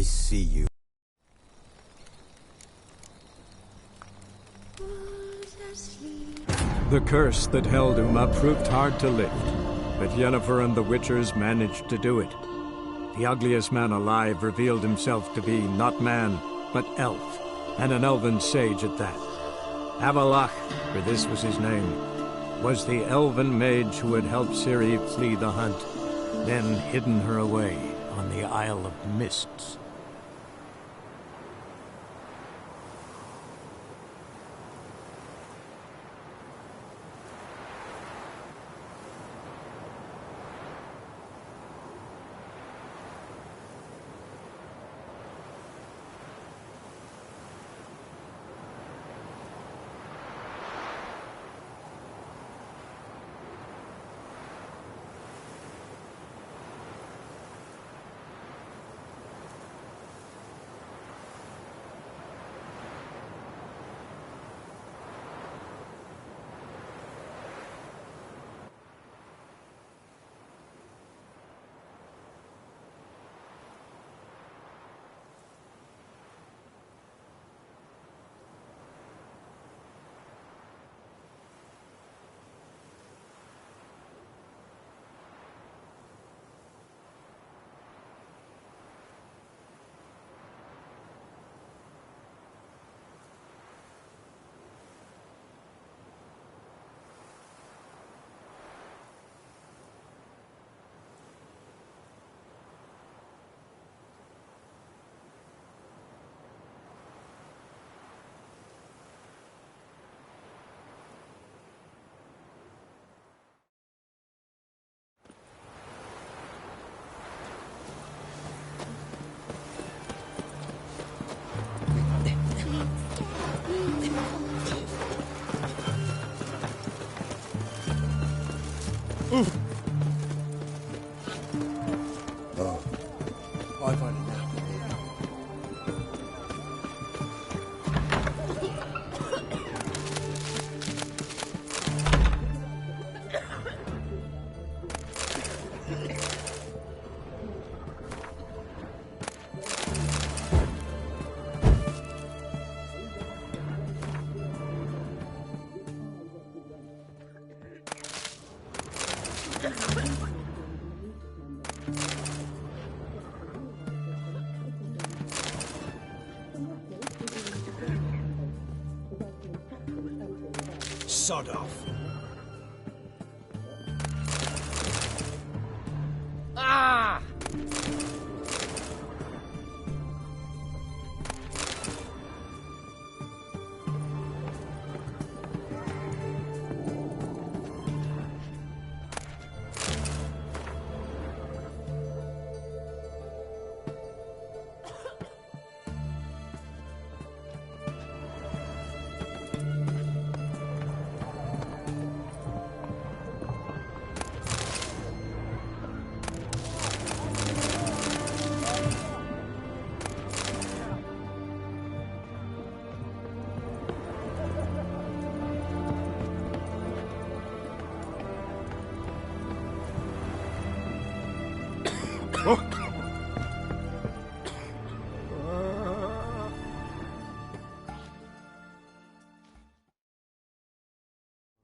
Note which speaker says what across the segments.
Speaker 1: I see you.
Speaker 2: The curse that held Uma proved hard to lift, but Yennefer and the Witchers managed to do it. The ugliest man alive revealed himself to be not man, but elf, and an elven sage at that. Avalach, for this was his name, was the elven mage who had helped Ciri flee the hunt, then hidden her away on the Isle of Mists.
Speaker 1: Oh, I find it now.
Speaker 3: Sod off. Ah!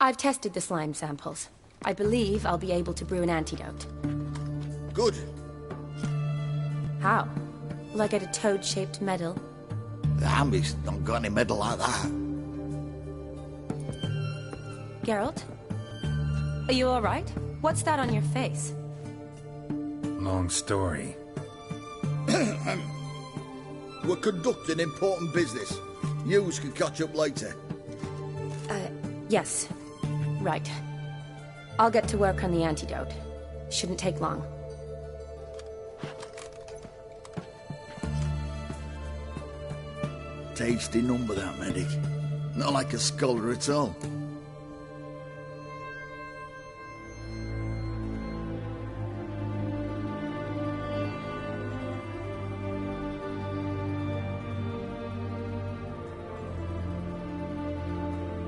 Speaker 4: I've tested the slime samples. I believe I'll be able to brew an antidote.
Speaker 1: Good.
Speaker 4: How? Will I get a toad-shaped medal?
Speaker 1: The Hambies don't got any medal like that.
Speaker 4: Geralt? Are you alright? What's that on your face?
Speaker 5: Long story.
Speaker 1: We're conducting important business. Yous can catch up later.
Speaker 4: Yes. Right. I'll get to work on the antidote. Shouldn't take long.
Speaker 1: Tasty number, that medic. Not like a scholar at all.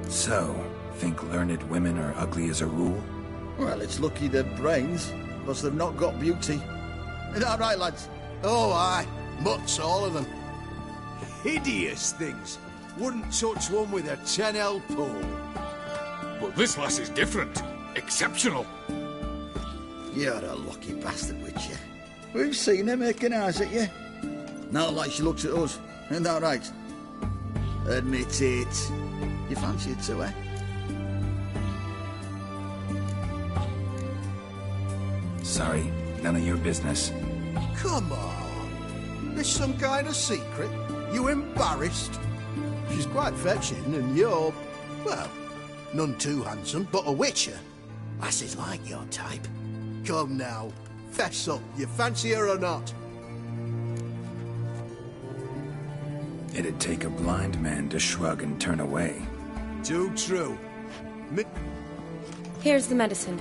Speaker 5: So, think learned women are ugly as a rule?
Speaker 1: Well, it's lucky they've brains, because they've not got beauty. Is that right, lads? Oh, aye.
Speaker 6: Mutts, all of them. Hideous things. Wouldn't touch one with a 10L pole.
Speaker 7: But this lass is different. Exceptional.
Speaker 1: You're a lucky bastard, Wicher. We've seen her making eyes at you. Not like she looks at us. Isn't that right? Admit it. You fancy it too, eh?
Speaker 5: Sorry, none of your business.
Speaker 6: Come on. There's some kind of secret. You embarrassed? She's quite fetching, and you're, well, none too handsome, but a witcher. Lasses like your type. Come now, fess up. You fancy her or not?
Speaker 5: It'd take a blind man to shrug and turn away.
Speaker 6: Too true.
Speaker 4: Here's the medicine.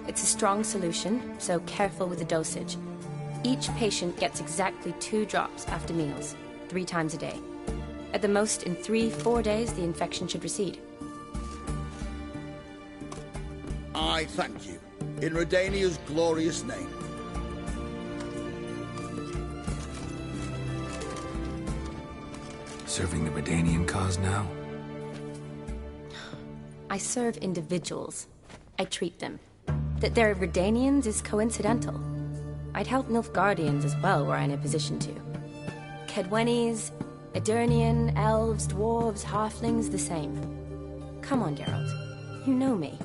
Speaker 4: It's a strong solution, so careful with the dosage. Each patient gets exactly 2 drops after meals, 3 times a day. At the most, in 3-4 days, the infection should recede.
Speaker 1: I thank you. In Redania's glorious name.
Speaker 5: Serving the Redanian cause now?
Speaker 4: I serve individuals. I treat them. That they're Redanians is coincidental. I'd help Nilfgaardians as well were I in a position to. Kedwenis, Edirnian, elves, dwarves, halflings, the same. Come on, Geralt. You know me.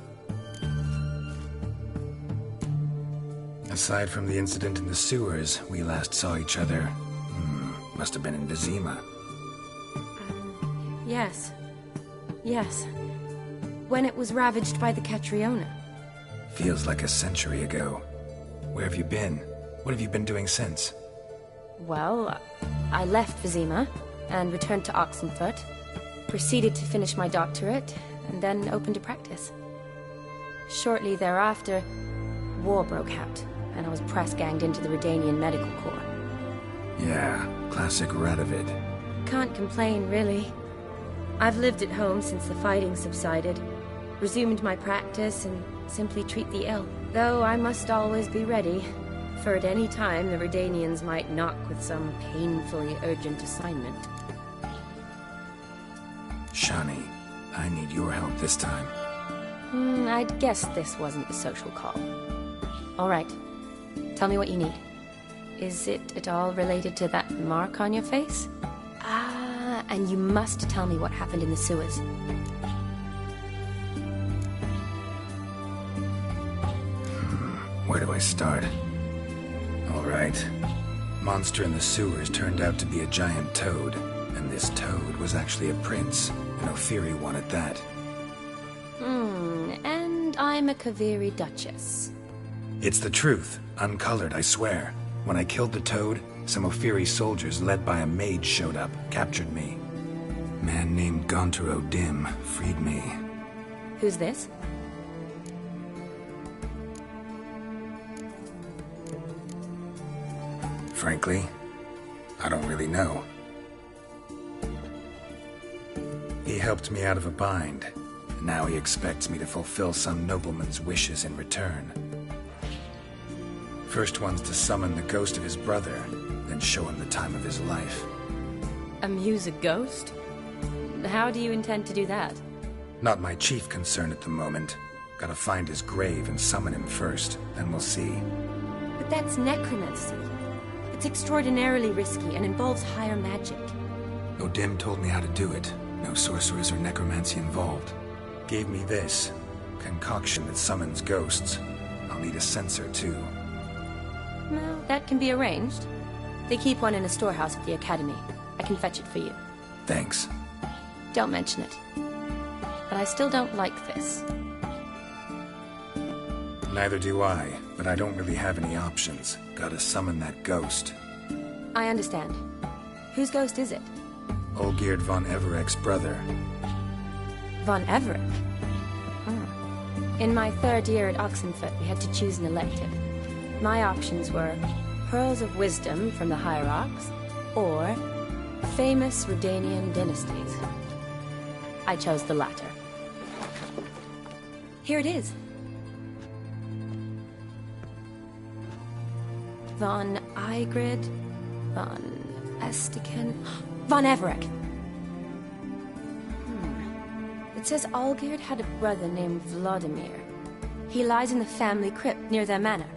Speaker 5: Aside from the incident in the sewers, we last saw each other. Must have been in Vizima.
Speaker 4: Yes. Yes. When it was ravaged by the Catriona.
Speaker 5: Feels like a century ago. Where have you been? What have you been doing since?
Speaker 4: Well, I left Vizima and returned to Oxenfurt, proceeded to finish my doctorate, and then opened a practice. Shortly thereafter, war broke out, and I was press-ganged into the Redanian Medical Corps.
Speaker 5: Yeah, classic Radovid.
Speaker 4: Can't complain, really. I've lived at home since the fighting subsided, resumed my practice, and simply treat the ill. Though I must always be ready, for at any time the Redanians might knock with some painfully urgent assignment.
Speaker 5: Shani, I need your help this time.
Speaker 4: I'd guess this wasn't a social call. All right. Tell me what you need. Is it at all related to that mark on your face? Ah, and you must tell me what happened in the sewers.
Speaker 5: Where do I start? All right. Monster in the sewers turned out to be a giant toad, and this toad was actually a prince, an Ophiri one at that.
Speaker 4: And I'm a Kaviri Duchess.
Speaker 5: It's the truth, uncolored, I swear. When I killed the toad, some Ophiri soldiers led by a mage showed up, captured me. Man named Gontaro Dim freed me.
Speaker 4: Who's this?
Speaker 5: Frankly, I don't really know. He helped me out of a bind. Now he expects me to fulfill some nobleman's wishes in return. First one's to summon the ghost of his brother, then show him the time of his life.
Speaker 4: Amuse a ghost? How do you intend to do that?
Speaker 5: Not my chief concern at the moment. Gotta find his grave and summon him first, then we'll see.
Speaker 4: But that's necromancy. It's extraordinarily risky and involves higher magic.
Speaker 5: Odim told me how to do it. No sorcerers or necromancy involved. Gave me this concoction that summons ghosts. I'll need a censer too.
Speaker 4: Well, that can be arranged. They keep one in a storehouse at the academy. I can fetch it for you.
Speaker 5: Thanks.
Speaker 4: Don't mention it. But I still don't like this.
Speaker 5: Neither do I, but I don't really have any options. Gotta summon that ghost.
Speaker 4: I understand. Whose ghost is it?
Speaker 5: Olgierd von Everek's brother.
Speaker 4: Von Everett? In my 3rd year at Oxenfurt, we had to choose an elective. My options were Pearls of Wisdom from the Hierarchs, or Famous Redanian Dynasties. I chose the latter. Here it is. Von Igrid, von Estichen... Von Everett. It says Olgerd had a brother named Vladimir. He lies in the family crypt near their manor.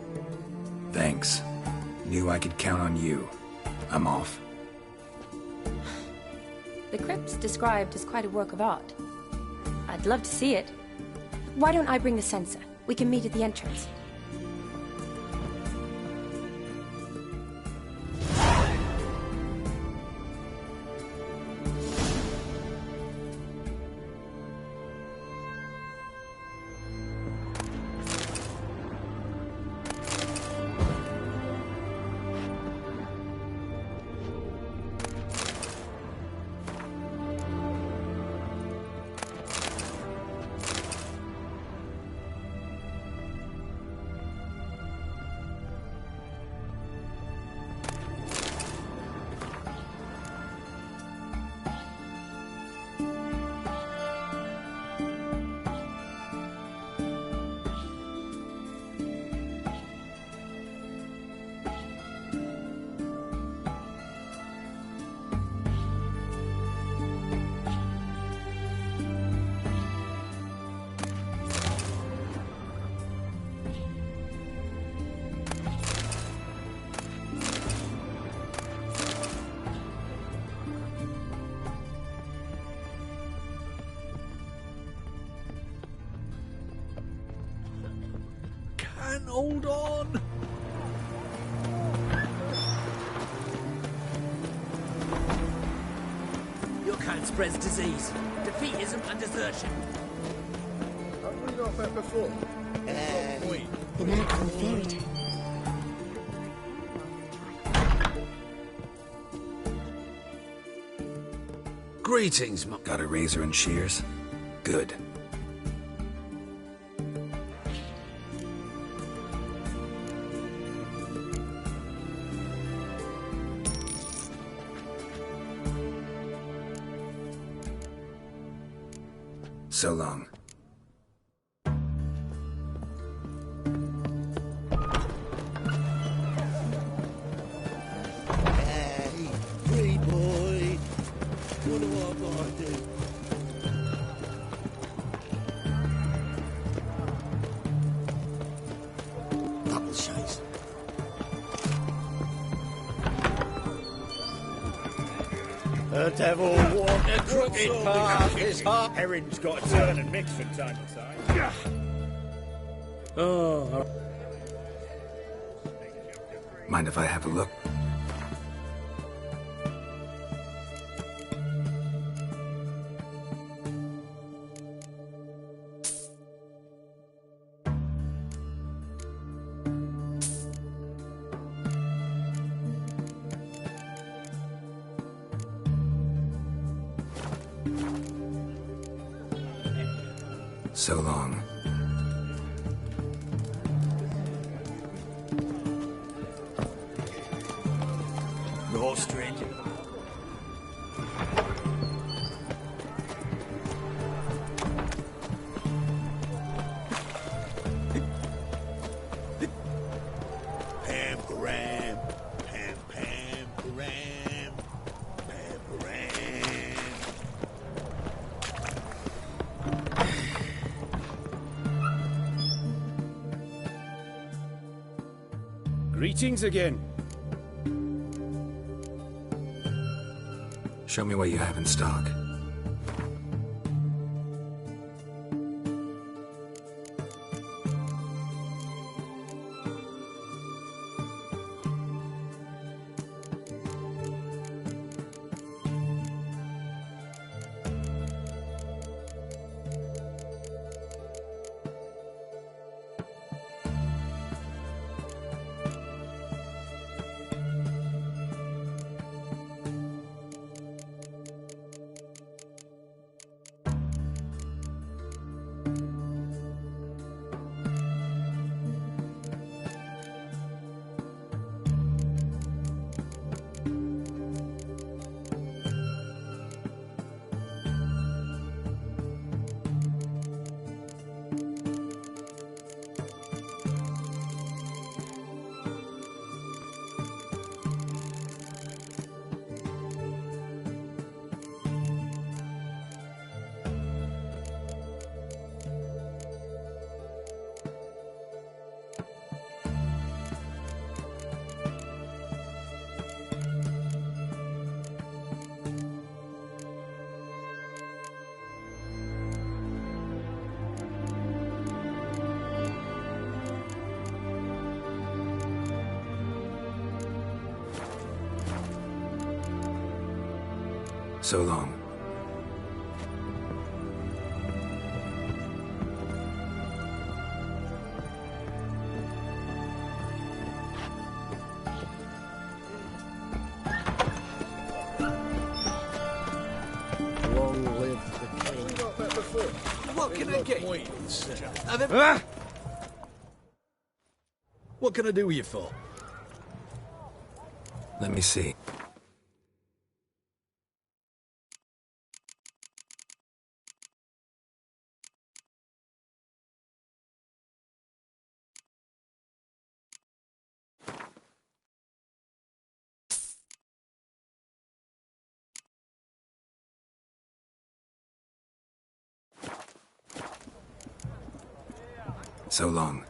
Speaker 5: Thanks. Knew I could count on you. I'm off.
Speaker 4: The crypt's described as quite a work of art. I'd love to see it. Why don't I bring the censer? We can meet at the entrance.
Speaker 3: Hold on! Your kind spreads disease, defeatism and desertion.
Speaker 8: Have we not met before?
Speaker 9: The magical fairy tale.
Speaker 3: Greetings,
Speaker 5: Got a razor and shears? Good. So long.
Speaker 1: Hey, free boy. What do I gotta do? Double chase.
Speaker 10: The devil walked a crooked path. His heart herring's got to turn and mix from time to time. Oh.
Speaker 5: Mind if I have a look? So long.
Speaker 3: No stranger.
Speaker 1: Pam Param, Pam Pam Param, Pam Param.
Speaker 10: Greetings again.
Speaker 5: Show me what you have in stock. So long.
Speaker 8: Long live the king.
Speaker 7: What can I get?
Speaker 10: What can I do with you for?
Speaker 5: Let me see. So long.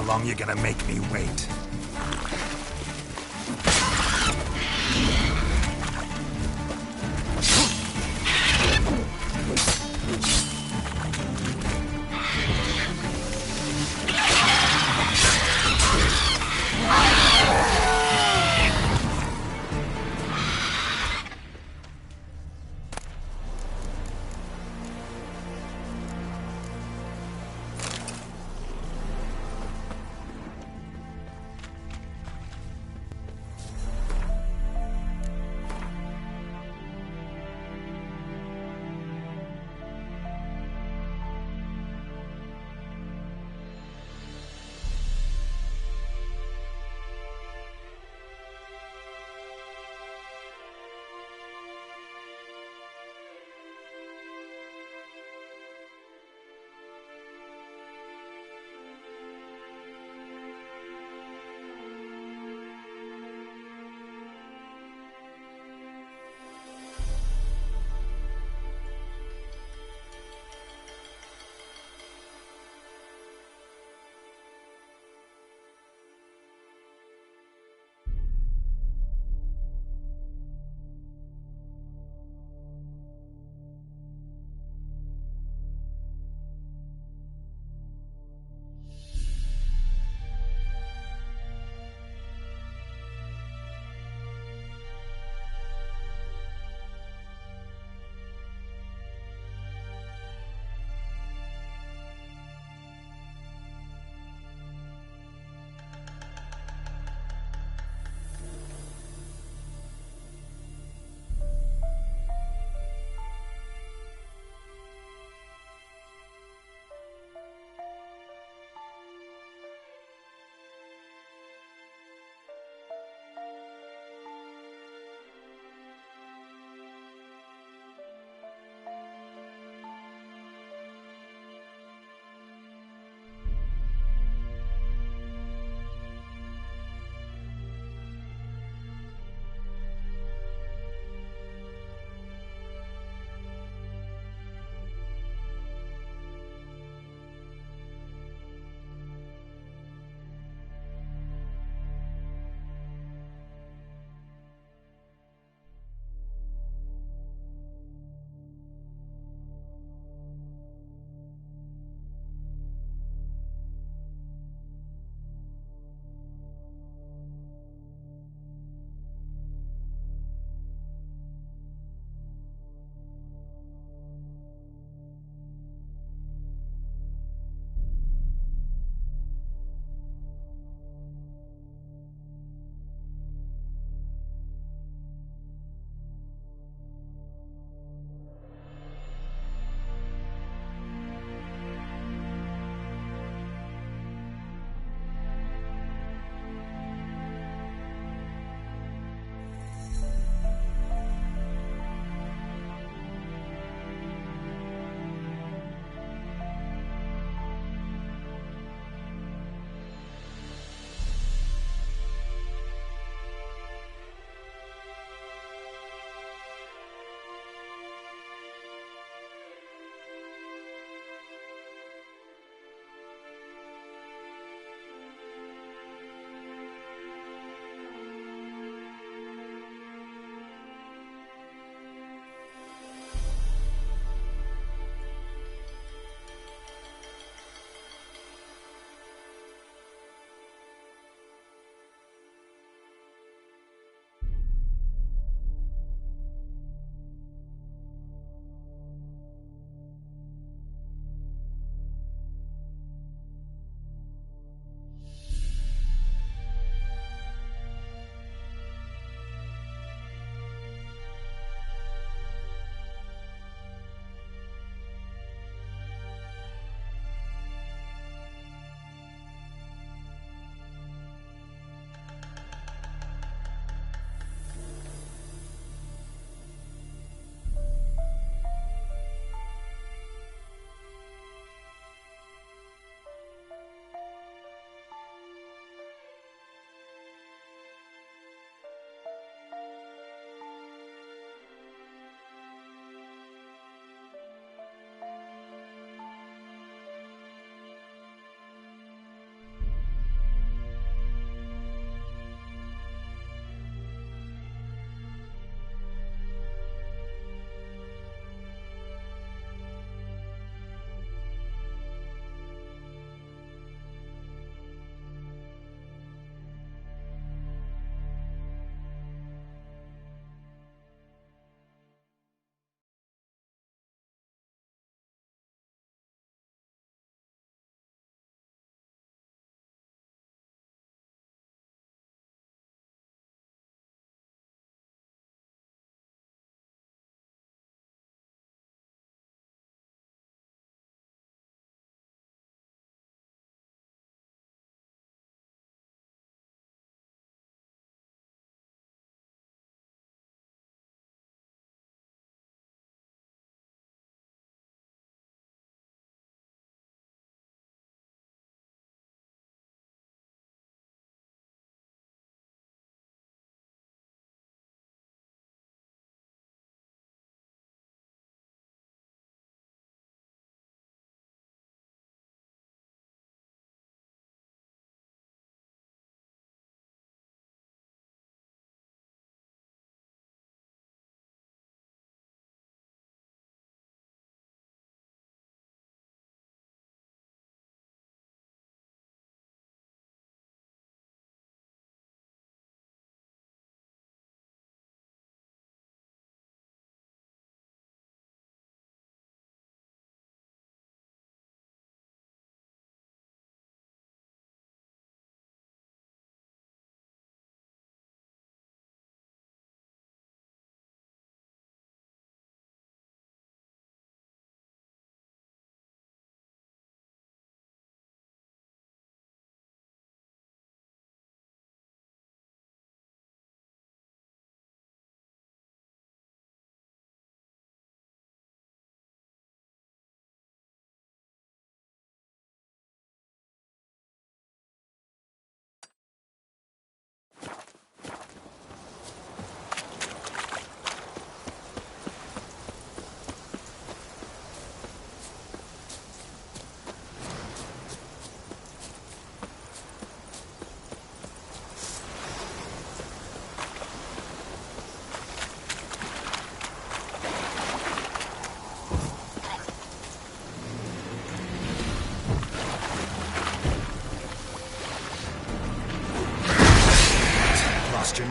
Speaker 5: long you gonna make me wait?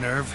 Speaker 5: nerve.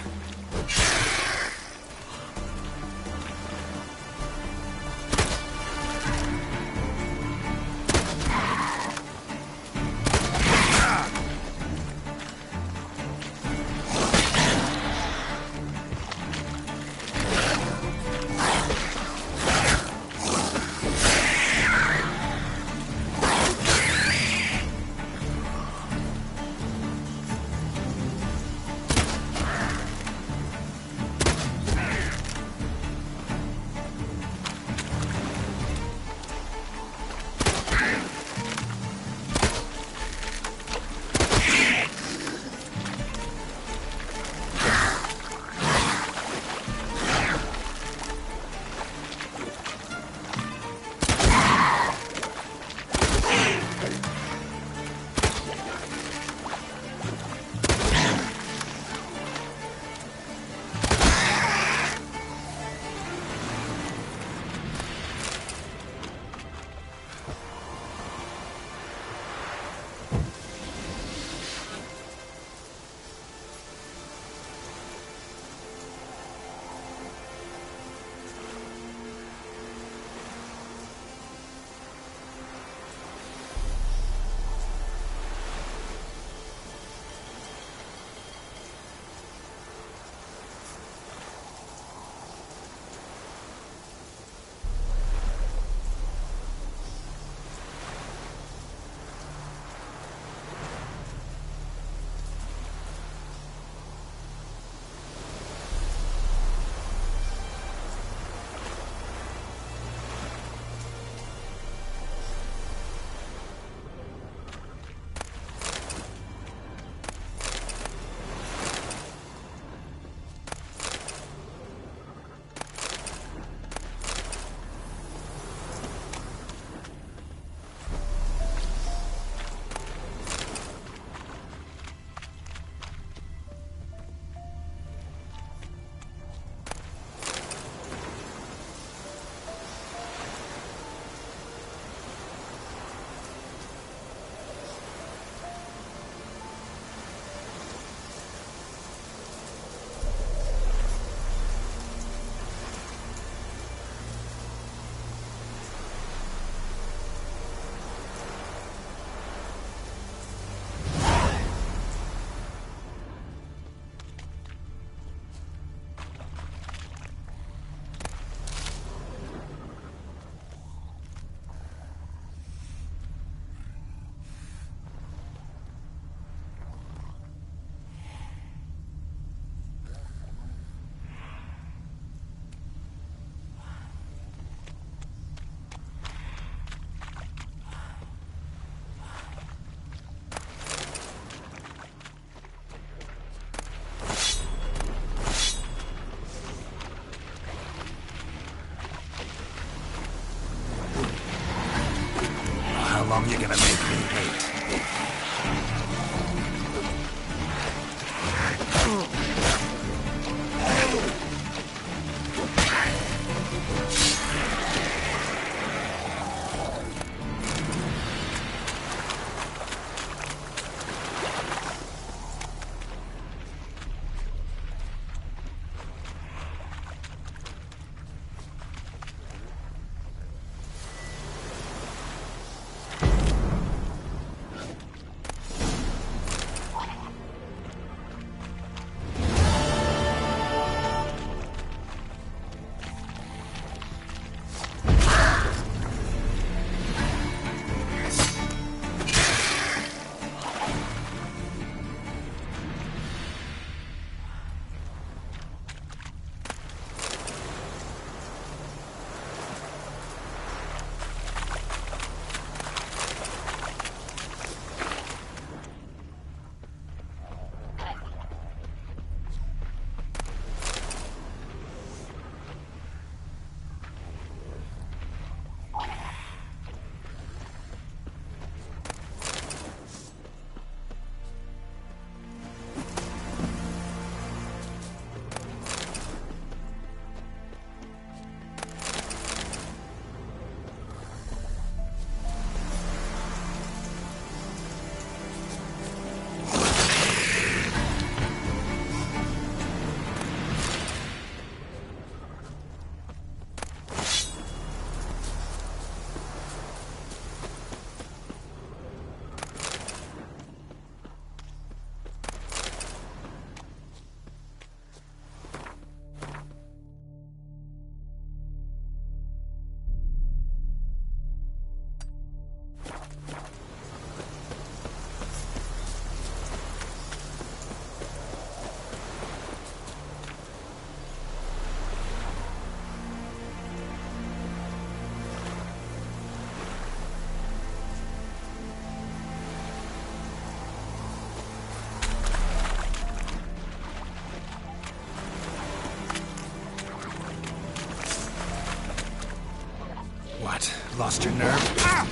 Speaker 5: Lost your nerve? Ah!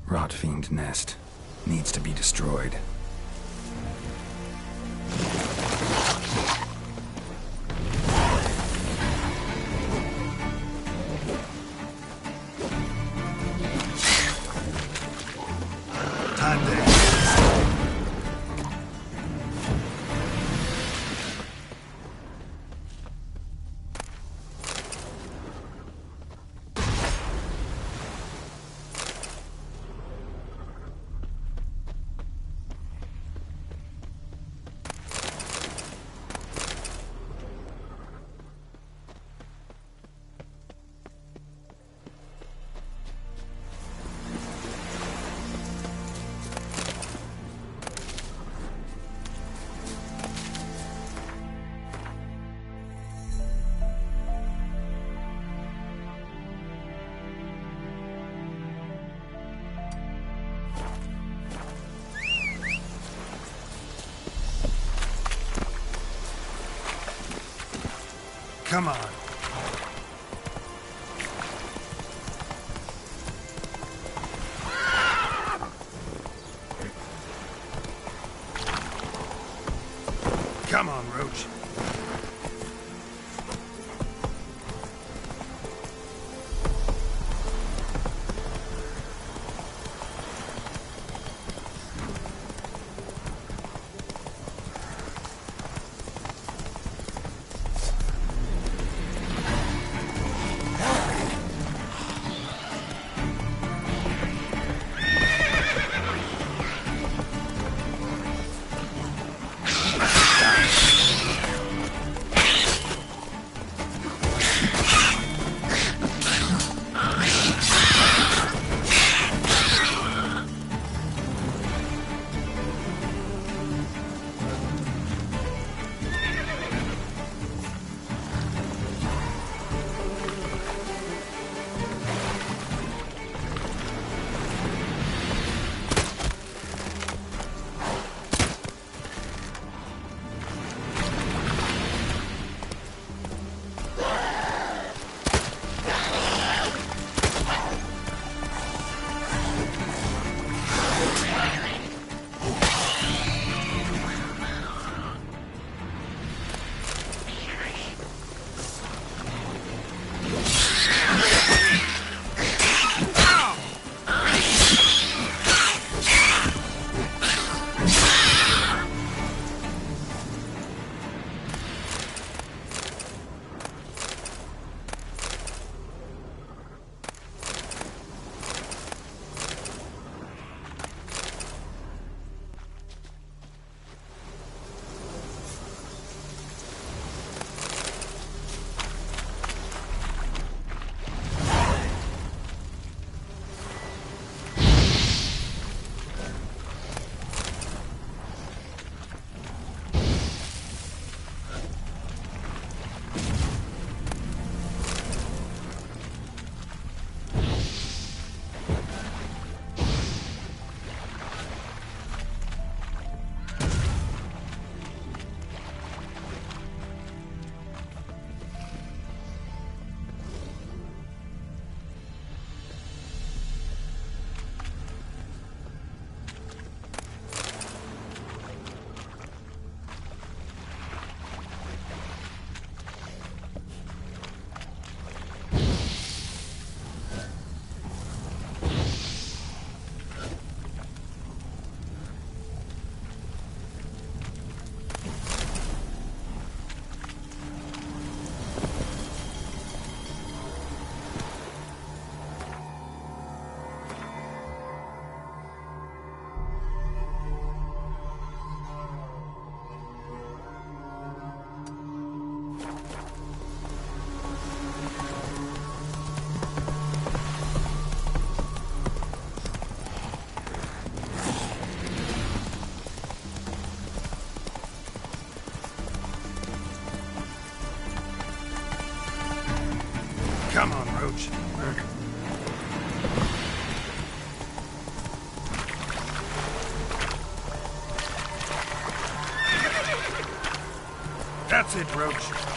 Speaker 5: Rot Fiend nest. Needs to be destroyed. Time to... Come on. Come on, Roach. Come on, Roach. That's it, Roach.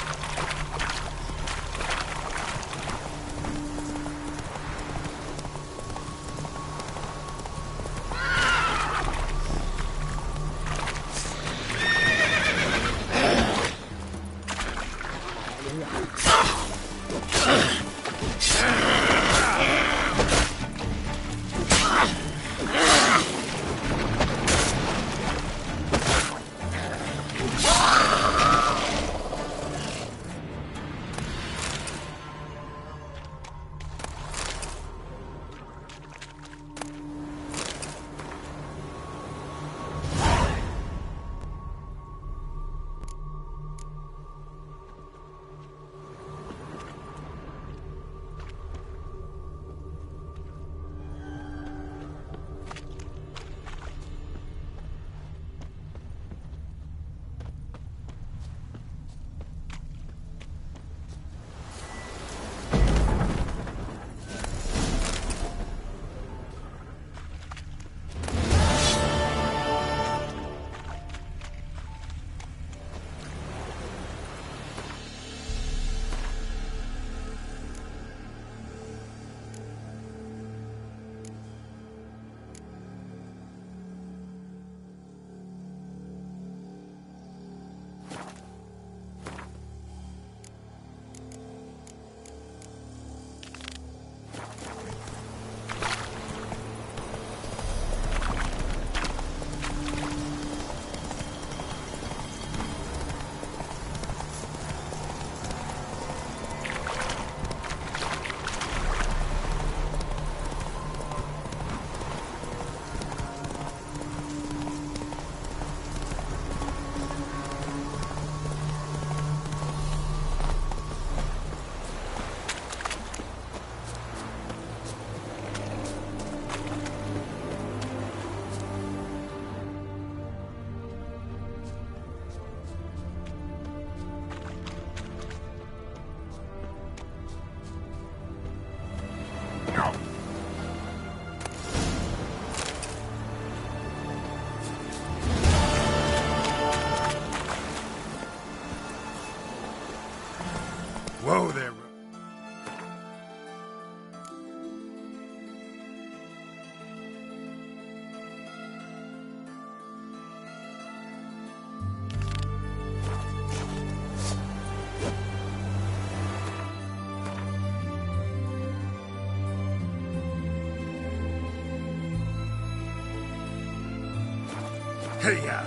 Speaker 5: Whoa there. Hey-ya.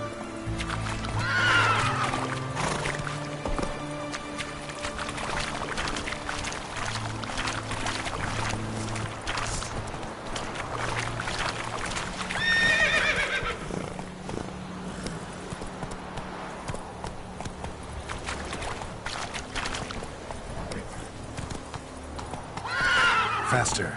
Speaker 5: Faster.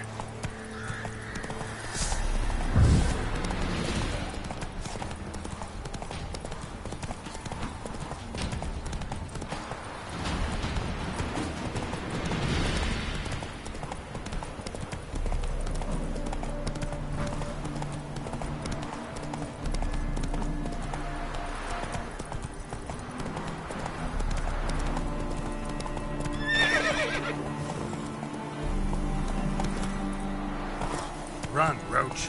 Speaker 5: Run, Roach.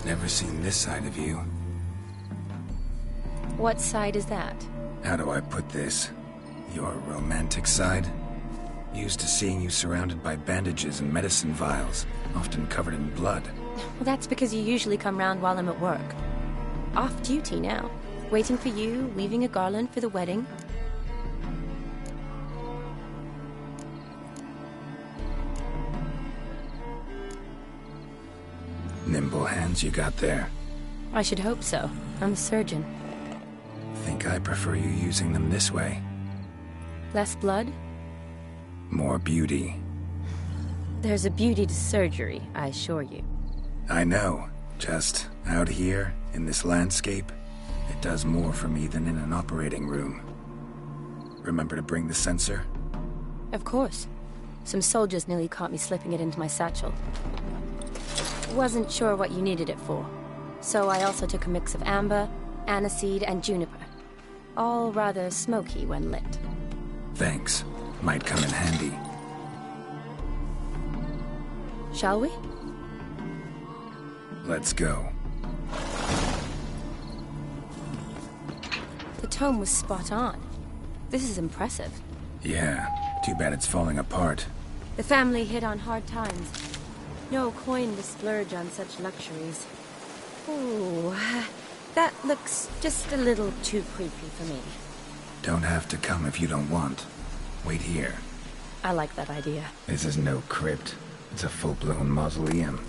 Speaker 5: Never seen this side of you.
Speaker 4: What side is that?
Speaker 5: How do I put this? Your romantic side? Used to seeing you surrounded by bandages and medicine vials, often covered in blood.
Speaker 4: Well, that's because you usually come round while I'm at work. Off duty now. Waiting for you, weaving a garland for the wedding.
Speaker 5: Nimble hands you got there.
Speaker 4: I should hope so. I'm a surgeon.
Speaker 5: Think I prefer you using them this way.
Speaker 4: Less blood?
Speaker 5: More beauty.
Speaker 4: There's a beauty to surgery, I assure you.
Speaker 5: I know. Just out here, in this landscape, it does more for me than in an operating room. Remember to bring the sensor?
Speaker 4: Of course. Some soldiers nearly caught me slipping it into my satchel. Wasn't sure what you needed it for, so I also took a mix of amber, aniseed, and juniper. All rather smoky when lit.
Speaker 5: Thanks. Might come in handy.
Speaker 4: Shall we?
Speaker 5: Let's go.
Speaker 4: The tome was spot on. This is impressive.
Speaker 5: Yeah, too bad it's falling apart.
Speaker 4: The family hit on hard times. No coin to splurge on such luxuries. Ooh, that looks just a little too creepy for me.
Speaker 5: Don't have to come if you don't want. Wait here.
Speaker 4: I like that idea.
Speaker 5: This is no crypt. It's a full-blown mausoleum.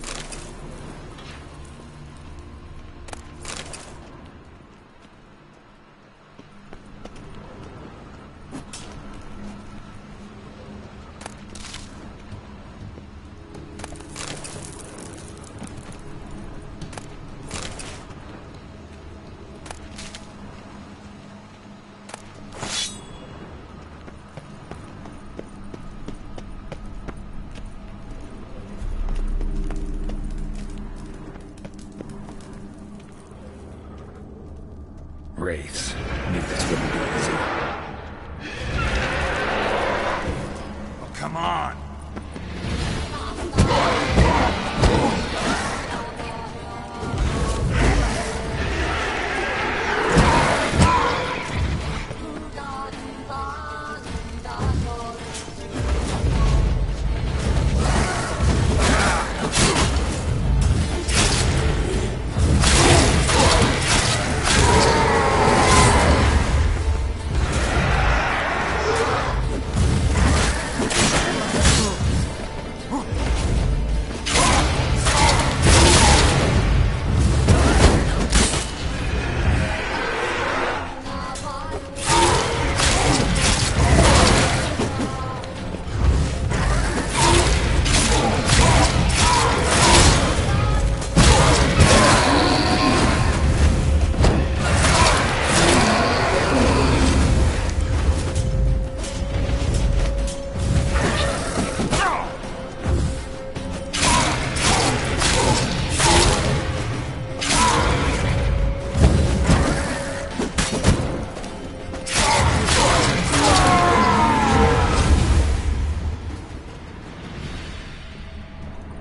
Speaker 5: Wraiths. Knew this wouldn't be easy.
Speaker 7: Oh, come on!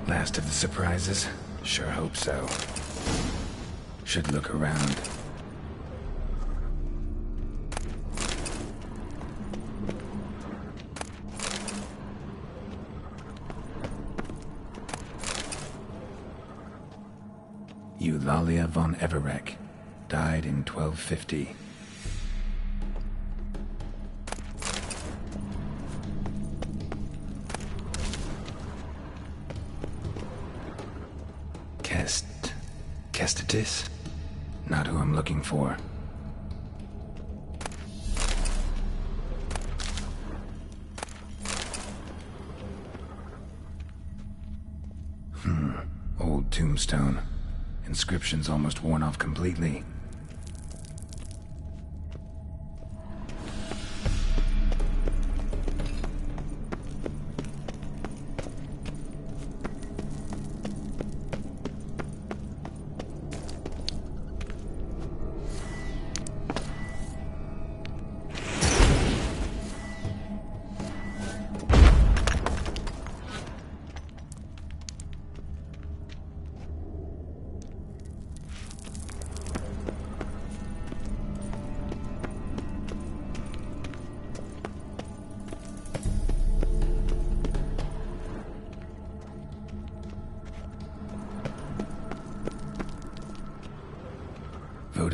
Speaker 5: Last of the surprises? Sure hope so. Should look around. Eulalia von Everek. Died in 1250. Kestatis? Not who I'm looking for. Old tombstone. Inscription's almost worn off completely.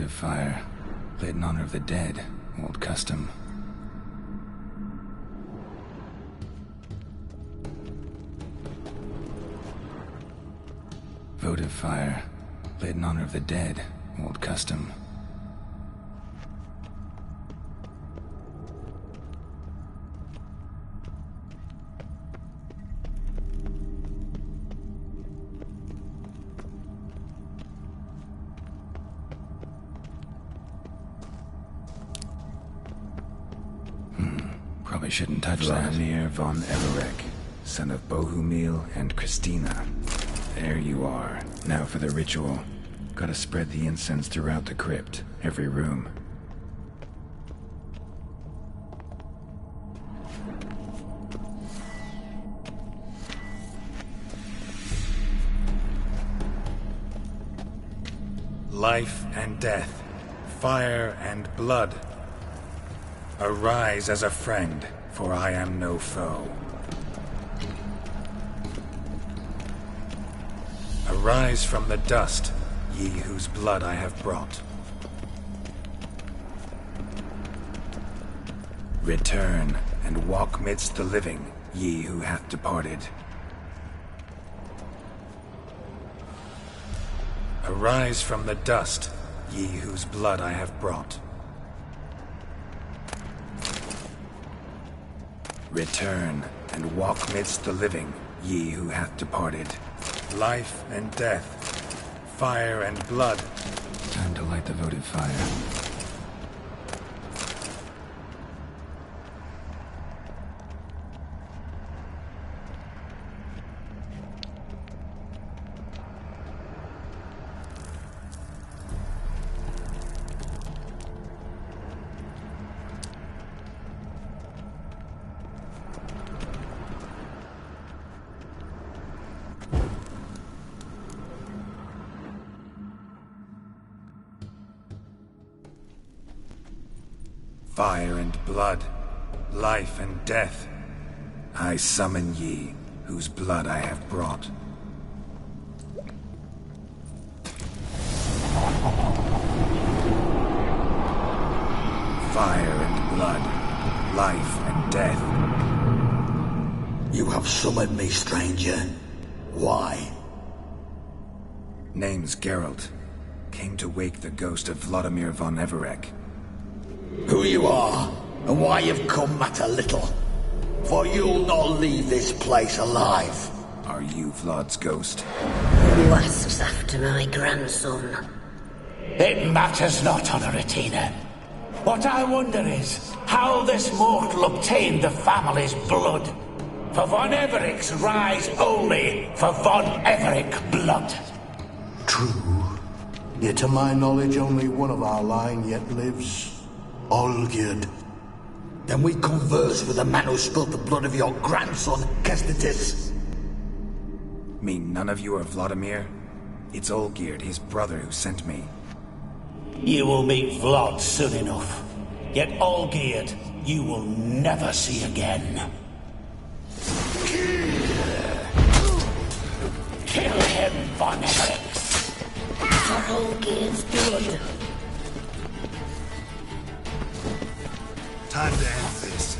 Speaker 5: Votive fire, lit in honor of the dead, old custom. Votive fire, lit in honor of the dead, old custom. Probably shouldn't touch Vladimir von Everek, son of Bohumil and Christina. There you are. Now for the ritual. Gotta spread the incense throughout the crypt, every room.
Speaker 11: Life and death, fire and blood. Arise as a friend, for I am no foe. Arise from the dust, ye whose blood I have brought. Return, and walk midst the living, ye who hath departed. Arise from the dust, ye whose blood I have brought. Return, and walk midst the living, ye who hath departed. Life and death, fire and blood.
Speaker 5: Time to light the votive fire.
Speaker 11: Fire and blood, life and death. I summon ye, whose blood I have brought. Fire and blood, life and death.
Speaker 1: You have summoned me, stranger. Why?
Speaker 11: Name's Geralt. Came to wake the ghost of Vladimir von Everek.
Speaker 1: Who you are, and why you've come matter little. For you'll not leave this place alive.
Speaker 11: Are you Vlad's ghost?
Speaker 9: Who asks after my grandson?
Speaker 12: It matters not, Honoratina. What I wonder is how this mortal obtained the family's blood. For von Everek's rise only for von Everek blood.
Speaker 6: True. Yet to my knowledge, only one of our line yet lives. Olgierd.
Speaker 1: Then we converse with the man who spilled the blood of your grandson, Kestitis.
Speaker 11: Mean none of you are Vladimir? It's Olgierd, his brother, who sent me.
Speaker 12: You will meet Vlad soon enough. Yet Olgierd, you will never see again. Kill him, von Everek!
Speaker 9: For Olgierd's blood.
Speaker 11: Time to end this.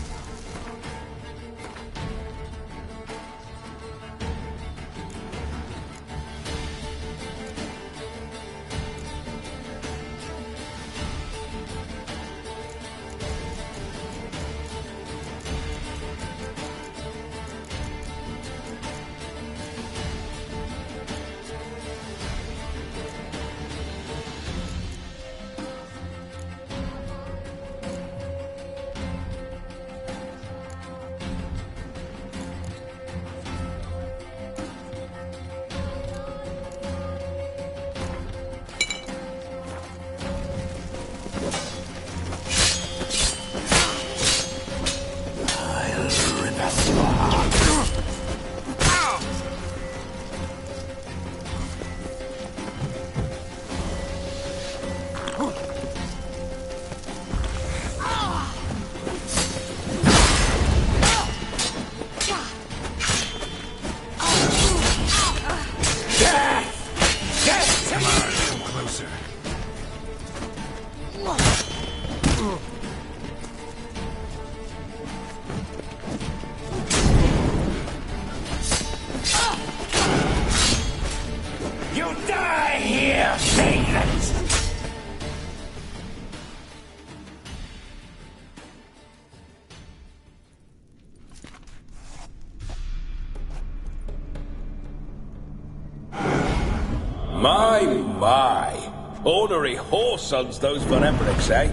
Speaker 13: My. Ornery whoresons, those von Emmerichs, eh?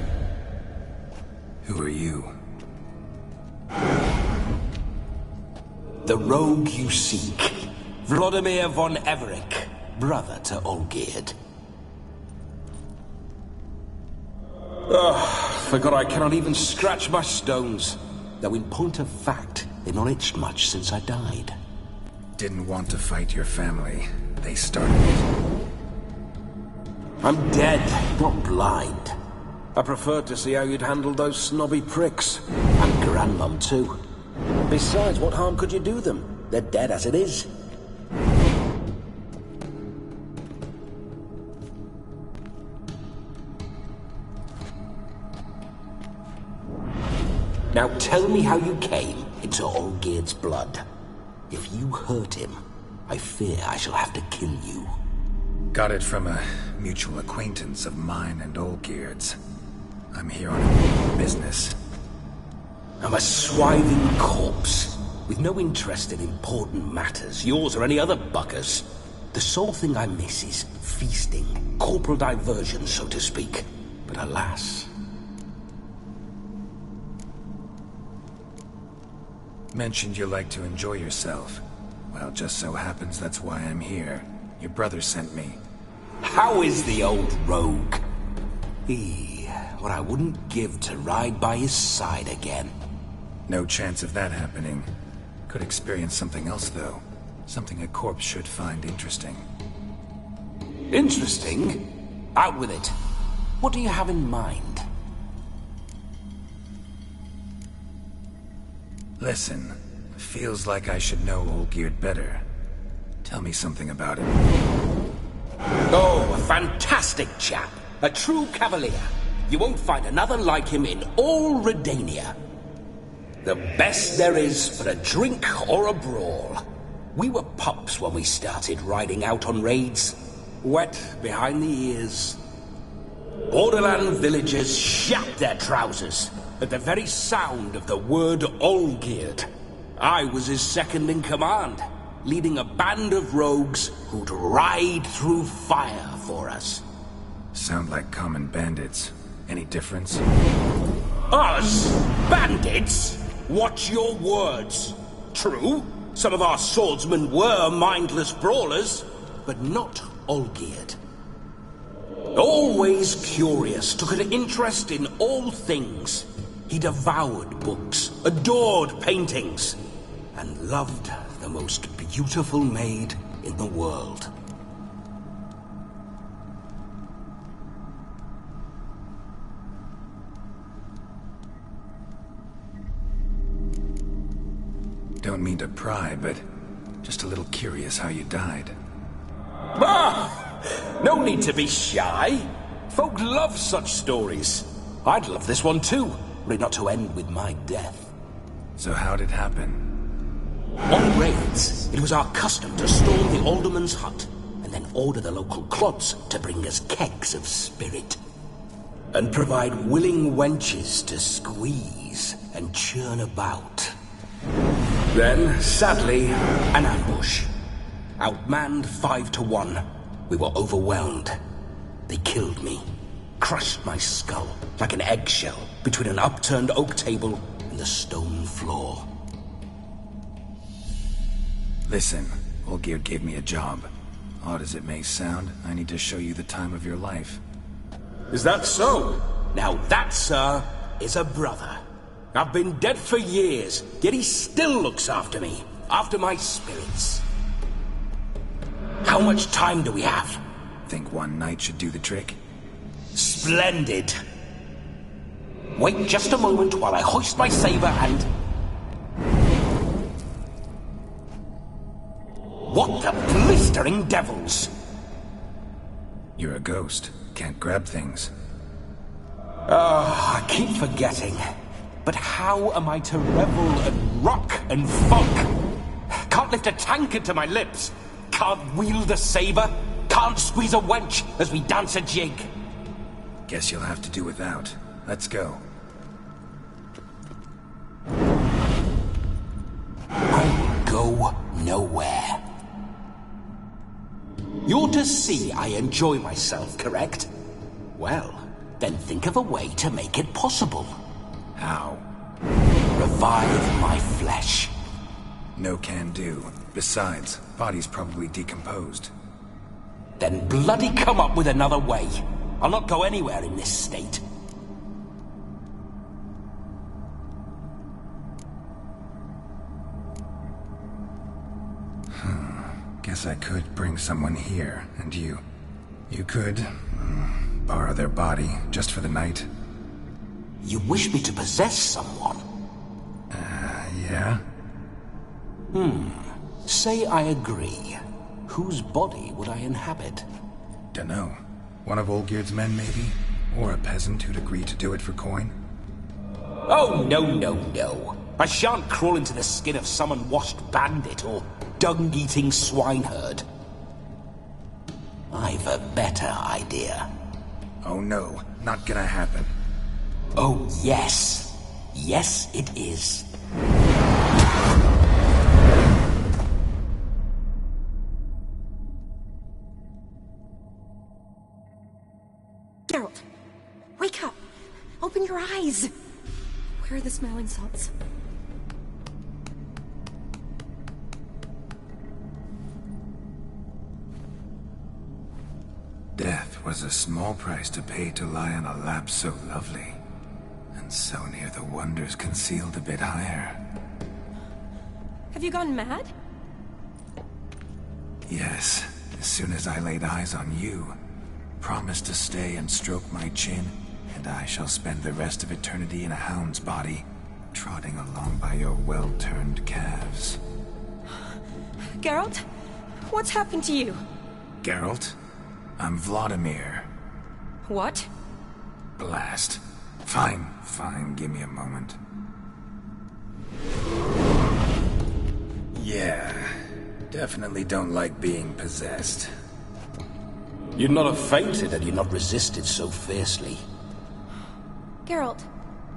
Speaker 5: Who are you?
Speaker 12: The rogue you seek. Vladimir von Everich, brother to Olgierd.
Speaker 13: Forgot I cannot even scratch my stones.
Speaker 12: Though in point of fact, they've not itched much since I died.
Speaker 5: Didn't want to fight your family. They started it.
Speaker 13: I'm dead, not blind. I preferred to see how you'd handled those snobby pricks.
Speaker 12: And Grandmum too.
Speaker 13: Besides, what harm could you do them? They're dead as it is.
Speaker 12: Now tell me how you came into Olgierd's blood. If you hurt him, I fear I shall have to kill you.
Speaker 5: Got it from a mutual acquaintance of mine and Olgierd's. I'm here on business.
Speaker 12: I'm a swiving corpse, with no interest in important matters, yours or any other buggers. The sole thing I miss is feasting, corporal diversion, so to speak. But alas...
Speaker 5: Mentioned you like to enjoy yourself. Well, just so happens that's why I'm here. Your brother sent me.
Speaker 12: How is the old rogue? What I wouldn't give to ride by his side again.
Speaker 5: No chance of that happening. Could experience something else, though. Something a corpse should find interesting.
Speaker 12: Interesting? Out with it. What do you have in mind?
Speaker 5: Listen, feels like I should know Olgierd better. Tell me something about him.
Speaker 12: Oh, a fantastic chap. A true cavalier. You won't find another like him in all Redania. The best there is for a drink or a brawl. We were pups when we started riding out on raids. Wet behind the ears. Borderland villagers shat their trousers at the very sound of the word Olgierd. I was his second in command, leading a band of rogues who'd ride through fire for us.
Speaker 5: Sound like common bandits. Any difference?
Speaker 12: Us? Bandits? Watch your words. True, some of our swordsmen were mindless brawlers, but not Olgierd. Always curious, took an interest in all things. He devoured books, adored paintings, and loved the most beautiful maid in the world.
Speaker 5: Don't mean to pry, but just a little curious how you died.
Speaker 12: No need to be shy. Folk love such stories. I'd love this one too, were it not to end with my death.
Speaker 5: So how'd it happen?
Speaker 12: On raids, it was our custom to storm the alderman's hut, and then order the local clods to bring us kegs of spirit. And provide willing wenches to squeeze and churn about. Then, sadly, an ambush. Outmanned 5-1. We were overwhelmed. They killed me. Crushed my skull like an eggshell between an upturned oak table and the stone floor.
Speaker 5: Listen, Olgierd gave me a job. Odd as it may sound, I need to show you the time of your life.
Speaker 12: Is that so? Now that, sir, is a brother. I've been dead for years, yet he still looks after me, after my spirits. How much time do we have?
Speaker 5: Think one night should do the trick?
Speaker 12: Splendid. Wait just a moment while I hoist my saber and... What the blistering devils?
Speaker 5: You're a ghost. Can't grab things.
Speaker 12: I keep forgetting. But how am I to revel and rock and fuck? Can't lift a tankard to my lips. Can't wield a saber. Can't squeeze a wench as we dance a jig.
Speaker 5: Guess you'll have to do without. Let's go.
Speaker 12: I will go nowhere. You're to to see I enjoy myself, correct? Well, then think of a way to make it possible.
Speaker 5: How?
Speaker 12: Revive my flesh.
Speaker 5: No can do. Besides, body's probably decomposed.
Speaker 12: Then bloody come up with another way. I'll not go anywhere in this state.
Speaker 5: Guess I could bring someone here, and you could borrow their body just for the night.
Speaker 12: You wish me to possess someone?
Speaker 5: Yeah?
Speaker 12: Say I agree. Whose body would I inhabit?
Speaker 5: Dunno. One of Olgierd's men, maybe? Or a peasant who'd agree to do it for coin?
Speaker 12: Oh, no. I shan't crawl into the skin of some unwashed bandit or dung-eating swineherd. I've a better idea.
Speaker 5: Oh no, not gonna happen.
Speaker 12: Oh, yes. Yes, it is.
Speaker 4: Geralt, wake up! Open your eyes! Where are the smelling salts?
Speaker 5: Death was a small price to pay to lie on a lap so lovely, and so near the wonders concealed a bit higher.
Speaker 4: Have you gone mad?
Speaker 5: Yes, as soon as I laid eyes on you, promised to stay and stroke my chin, and I shall spend the rest of eternity in a hound's body, trotting along by your well-turned calves.
Speaker 4: Geralt? What's happened to you?
Speaker 5: Geralt? I'm Vladimir.
Speaker 4: What?
Speaker 5: Blast. Fine, give me a moment. Yeah, definitely don't like being possessed.
Speaker 12: You'd not have fainted had you not resisted so fiercely.
Speaker 4: Geralt,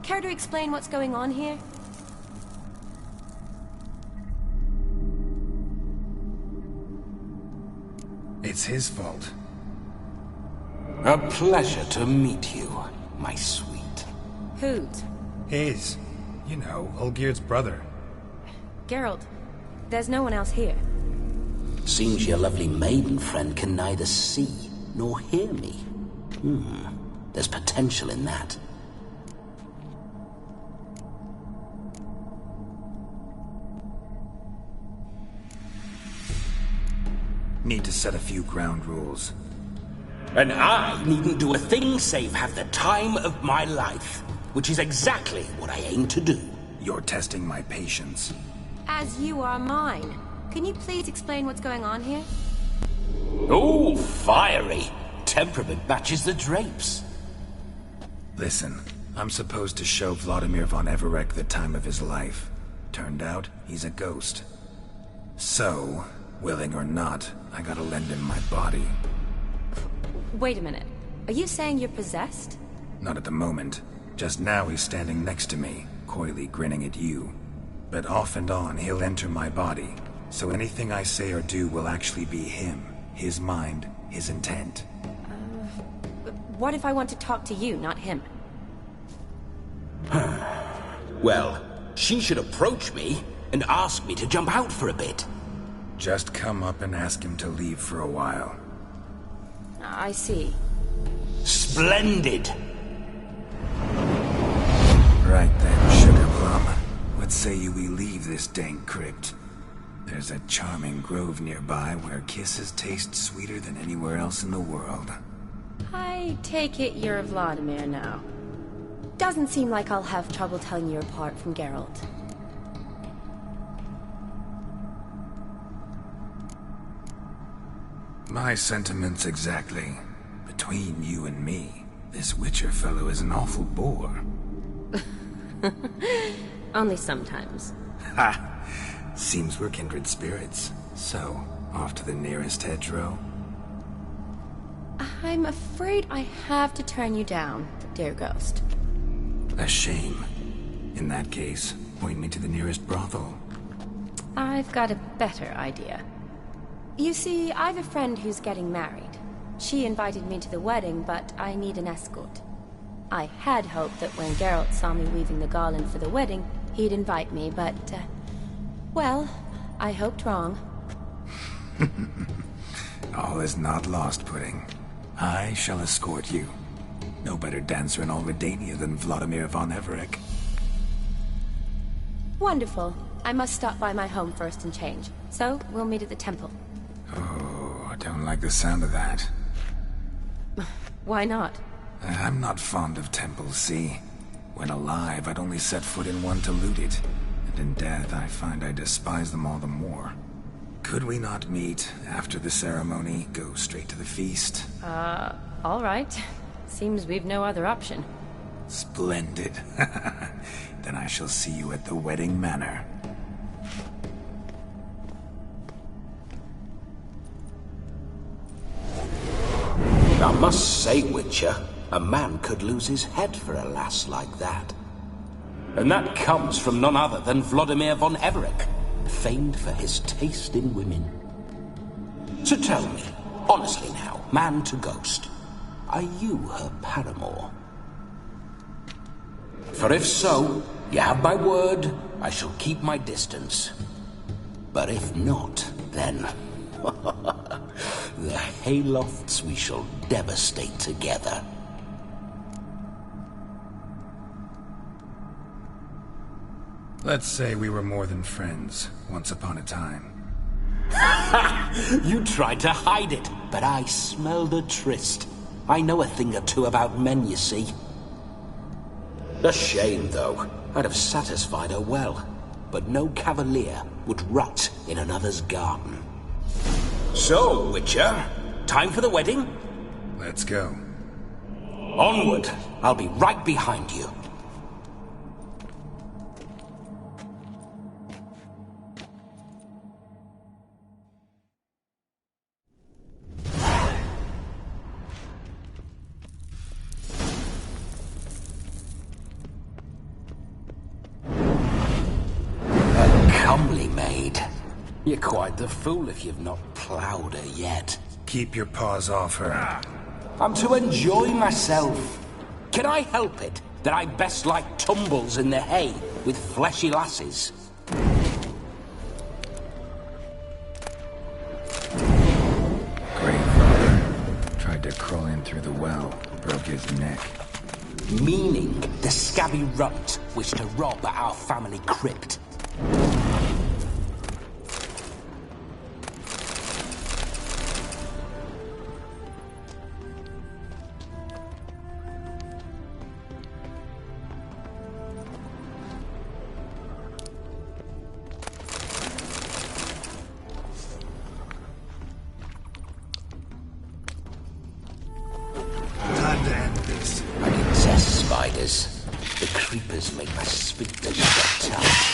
Speaker 4: care to explain what's going on here?
Speaker 5: It's his fault.
Speaker 12: A pleasure to meet you, my sweet.
Speaker 4: Whose?
Speaker 5: His. You know, Olgierd's brother.
Speaker 4: Geralt, there's no one else here.
Speaker 12: Seems your lovely maiden friend can neither see nor hear me. There's potential in that.
Speaker 5: Need to set a few ground rules.
Speaker 12: And I needn't do a thing save have the time of my life, which is exactly what I aim to do.
Speaker 5: You're testing my patience.
Speaker 4: As you are mine. Can you please explain what's going on here?
Speaker 12: Oh, fiery. Temperament matches the drapes.
Speaker 5: Listen, I'm supposed to show Vladimir von Everec the time of his life. Turned out, he's a ghost. So, willing or not, I gotta lend him my body.
Speaker 4: Wait a minute. Are you saying you're possessed?
Speaker 5: Not at the moment. Just now he's standing next to me, coyly grinning at you. But off and on, he'll enter my body. So anything I say or do will actually be him. His mind, his intent.
Speaker 4: What if I want to talk to you, not him?
Speaker 12: Well, she should approach me and ask me to jump out for a bit.
Speaker 5: Just come up and ask him to leave for a while.
Speaker 4: I see.
Speaker 12: Splendid!
Speaker 5: Right then, Sugar Plum. What say you we leave this dank crypt? There's a charming grove nearby where kisses taste sweeter than anywhere else in the world.
Speaker 4: I take it you're Vladimir now. Doesn't seem like I'll have trouble telling you apart from Geralt.
Speaker 5: My sentiments exactly. Between you and me, this Wicher fellow is an awful bore.
Speaker 4: Only sometimes.
Speaker 5: Ha! Seems we're kindred spirits. So, off to the nearest hedgerow?
Speaker 4: I'm afraid I have to turn you down, dear ghost.
Speaker 5: A shame. In that case, point me to the nearest brothel.
Speaker 4: I've got a better idea. You see, I've a friend who's getting married. She invited me to the wedding, but I need an escort. I had hoped that when Geralt saw me weaving the garland for the wedding, he'd invite me, but, well, I hoped wrong.
Speaker 5: All is not lost, Pudding. I shall escort you. No better dancer in all Redania than Vladimir von Everec.
Speaker 4: Wonderful. I must stop by my home first and change. So, we'll meet at the temple.
Speaker 5: Oh, I don't like the sound of that.
Speaker 4: Why not?
Speaker 5: I'm not fond of temples, see? When alive, I'd only set foot in one to loot it. And in death, I find I despise them all the more. Could we not meet after the ceremony, go straight to the feast?
Speaker 4: All right. Seems we've no other option.
Speaker 5: Splendid. Then I shall see you at the wedding manor.
Speaker 13: I must say, Wicher, a man could lose his head for a lass like that. And that comes from none other than Vladimir von Everec, famed for his taste in women. So tell me, honestly now, man to ghost, are you her paramour? For if so, you have my word, I shall keep my distance. But if not, then... the haylofts we shall devastate together.
Speaker 5: Let's say we were more than friends, once upon a time.
Speaker 13: You tried to hide it, but I smelled a tryst. I know a thing or two about men, you see. A shame, though. I'd have satisfied her well. But no cavalier would rot in another's garden. So, Wicher, time for the wedding?
Speaker 5: Let's go.
Speaker 13: Onward. I'll be right behind you. Comely maid. You're quite the fool if you've not ploughed her yet.
Speaker 5: Keep your paws off her.
Speaker 13: I'm to enjoy myself. Can I help it that I best like tumbles in the hay with fleshy lasses?
Speaker 5: Grandfather tried to crawl in through the well, broke his neck.
Speaker 13: Meaning the scabby runt wished to rob at our family crypt.
Speaker 5: Time to end this.
Speaker 13: I detest spiders. The creepers make my sphincter shut tight.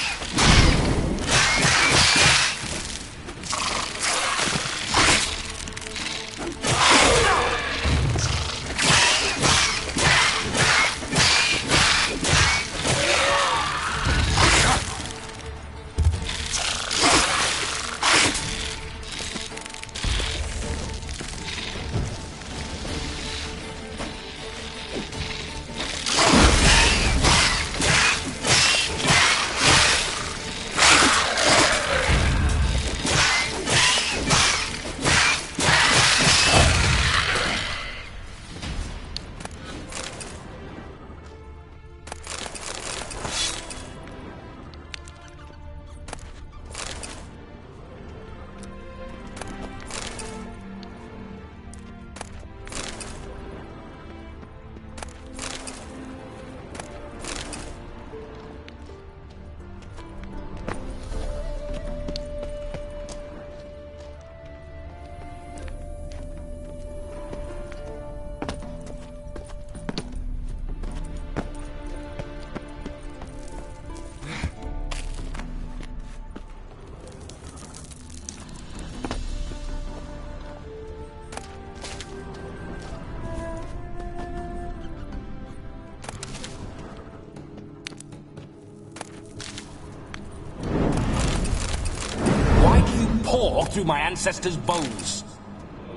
Speaker 13: pour through my ancestors' bones.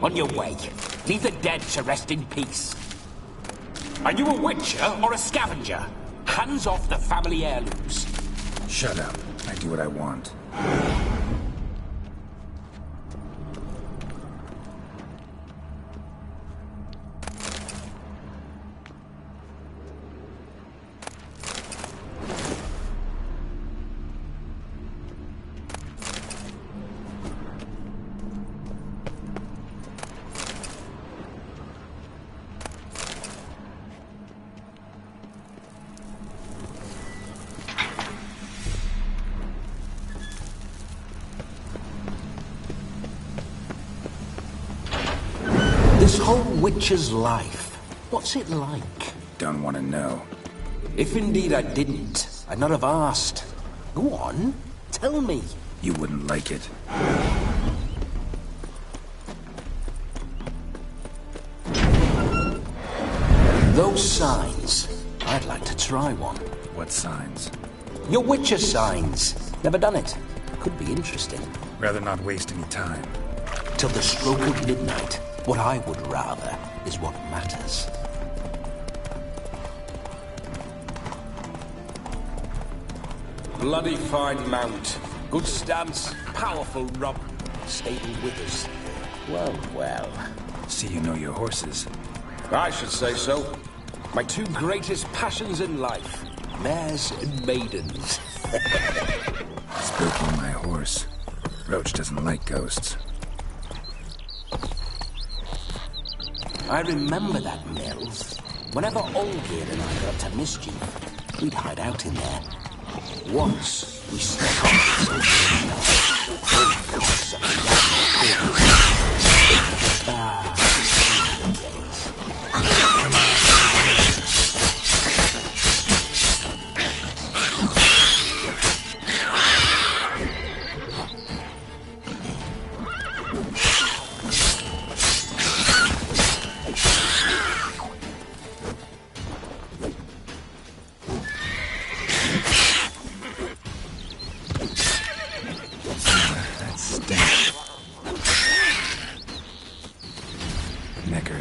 Speaker 13: On your way, leave the dead to rest in peace. Are you a witcher or a scavenger? Hands off the family heirlooms.
Speaker 5: Shut up. I do what I want.
Speaker 13: This whole witcher's life, what's it like?
Speaker 5: Don't want to know.
Speaker 13: If indeed I didn't, I'd not have asked. Go on, tell me.
Speaker 5: You wouldn't like it.
Speaker 13: Those signs, I'd like to try one.
Speaker 5: What signs?
Speaker 13: Your witcher signs. Never done it. Could be interesting.
Speaker 5: Rather not waste any time.
Speaker 13: Till the stroke of midnight. What I would rather is what matters. Bloody fine mount. Good stance, powerful rump, stable withers. Well, well.
Speaker 5: See you know your horses.
Speaker 13: I should say so. My two greatest passions in life. Mares and maidens.
Speaker 5: Spoke on my horse. Roach doesn't like ghosts.
Speaker 13: I remember that mill. Whenever Olgerd and I got up to mischief, we'd hide out in there. Once, we snuck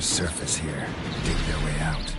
Speaker 5: surface here. Dig their way out.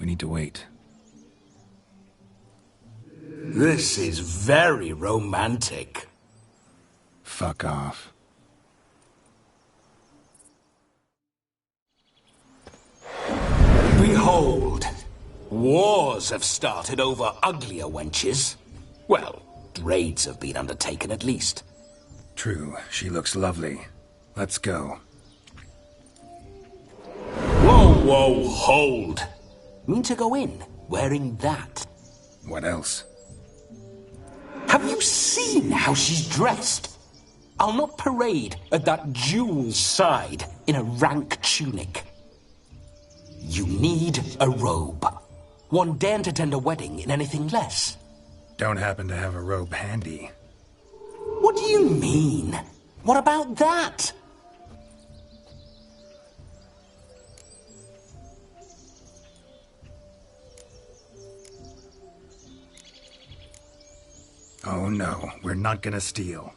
Speaker 5: We need to wait.
Speaker 13: This is very romantic.
Speaker 5: Fuck off.
Speaker 13: Behold, wars have started over uglier wenches. Well, raids have been undertaken at least.
Speaker 5: True, she looks lovely. Let's go.
Speaker 13: Whoa, whoa, hold! Mean to go in, wearing that.
Speaker 5: What else?
Speaker 13: Have you seen how she's dressed? I'll not parade at that jewel's side in a rank tunic. You need a robe. One daren't attend a wedding in anything less.
Speaker 5: Don't happen to have a robe handy.
Speaker 13: What do you mean? What about that?
Speaker 5: Oh no, we're not gonna steal.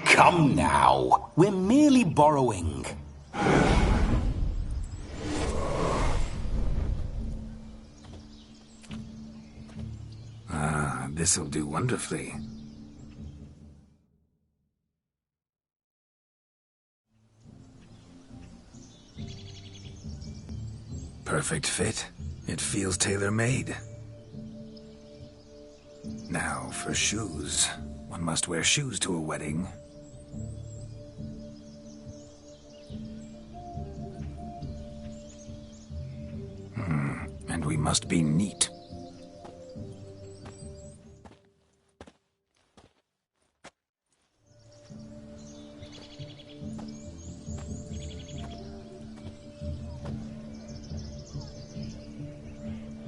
Speaker 13: Come now, we're merely borrowing.
Speaker 5: Ah, this'll do wonderfully.
Speaker 11: perfect fit. It feels tailor-made. Now, for shoes. One must wear shoes to a wedding. And we must be neat.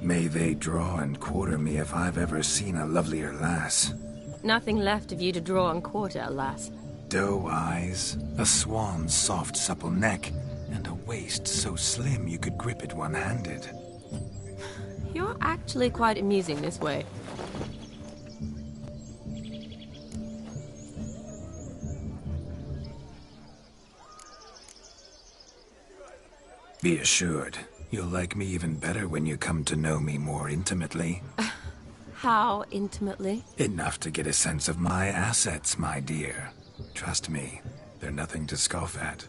Speaker 11: May they draw and quarter me if I've ever seen a lovelier lass.
Speaker 4: Nothing left of you to draw and quarter, alas.
Speaker 11: Doe eyes, a swan's soft supple neck, and a waist so slim you could grip it one-handed.
Speaker 4: You're actually quite amusing this way.
Speaker 11: Be assured, you'll like me even better when you come to know me more intimately.
Speaker 4: How intimately?
Speaker 11: Enough to get a sense of my assets, my dear. Trust me, they're nothing to scoff at.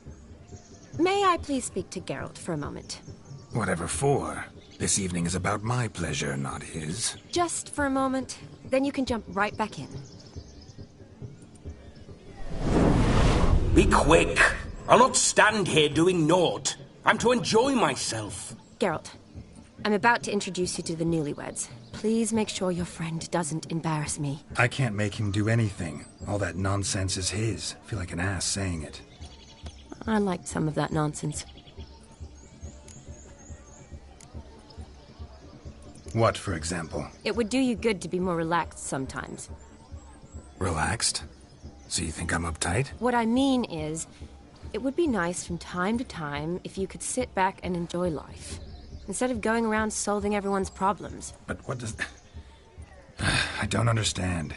Speaker 4: May I please speak to Geralt for a moment?
Speaker 11: Whatever for. This evening is about my pleasure, not his.
Speaker 4: Just for a moment, then you can jump right back in.
Speaker 13: Be quick! I'll not stand here doing naught. I'm to enjoy myself.
Speaker 4: Geralt, I'm about to introduce you to the newlyweds. Please make sure your friend doesn't embarrass me.
Speaker 11: I can't make him do anything. All that nonsense is his. I feel like an ass saying it.
Speaker 4: I liked some of that nonsense.
Speaker 11: What, for example?
Speaker 4: It would do you good to be more relaxed sometimes.
Speaker 11: Relaxed? So you think I'm uptight?
Speaker 4: What I mean is, it would be nice from time to time if you could sit back and enjoy life, instead of going around solving everyone's problems.
Speaker 11: But what does... I don't understand.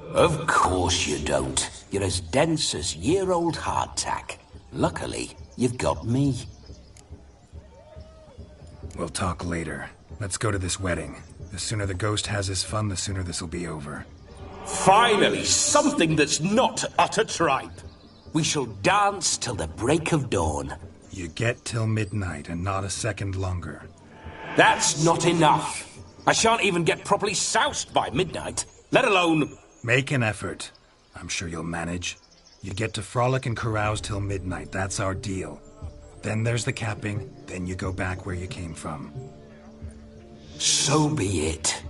Speaker 13: Of course you don't. You're as dense as year-old hardtack. Luckily, you've got me.
Speaker 11: We'll talk later. Let's go to this wedding. The sooner the ghost has his fun, the sooner this'll be over.
Speaker 13: Finally, something that's not utter tripe. We shall dance till the break of dawn.
Speaker 11: You get till midnight and not a second longer.
Speaker 13: That's not enough. I shan't even get properly soused by midnight, let alone...
Speaker 11: Make an effort. I'm sure you'll manage. You get to frolic and carouse till midnight, that's our deal. Then there's the capping, then you go back where you came from.
Speaker 13: So be it.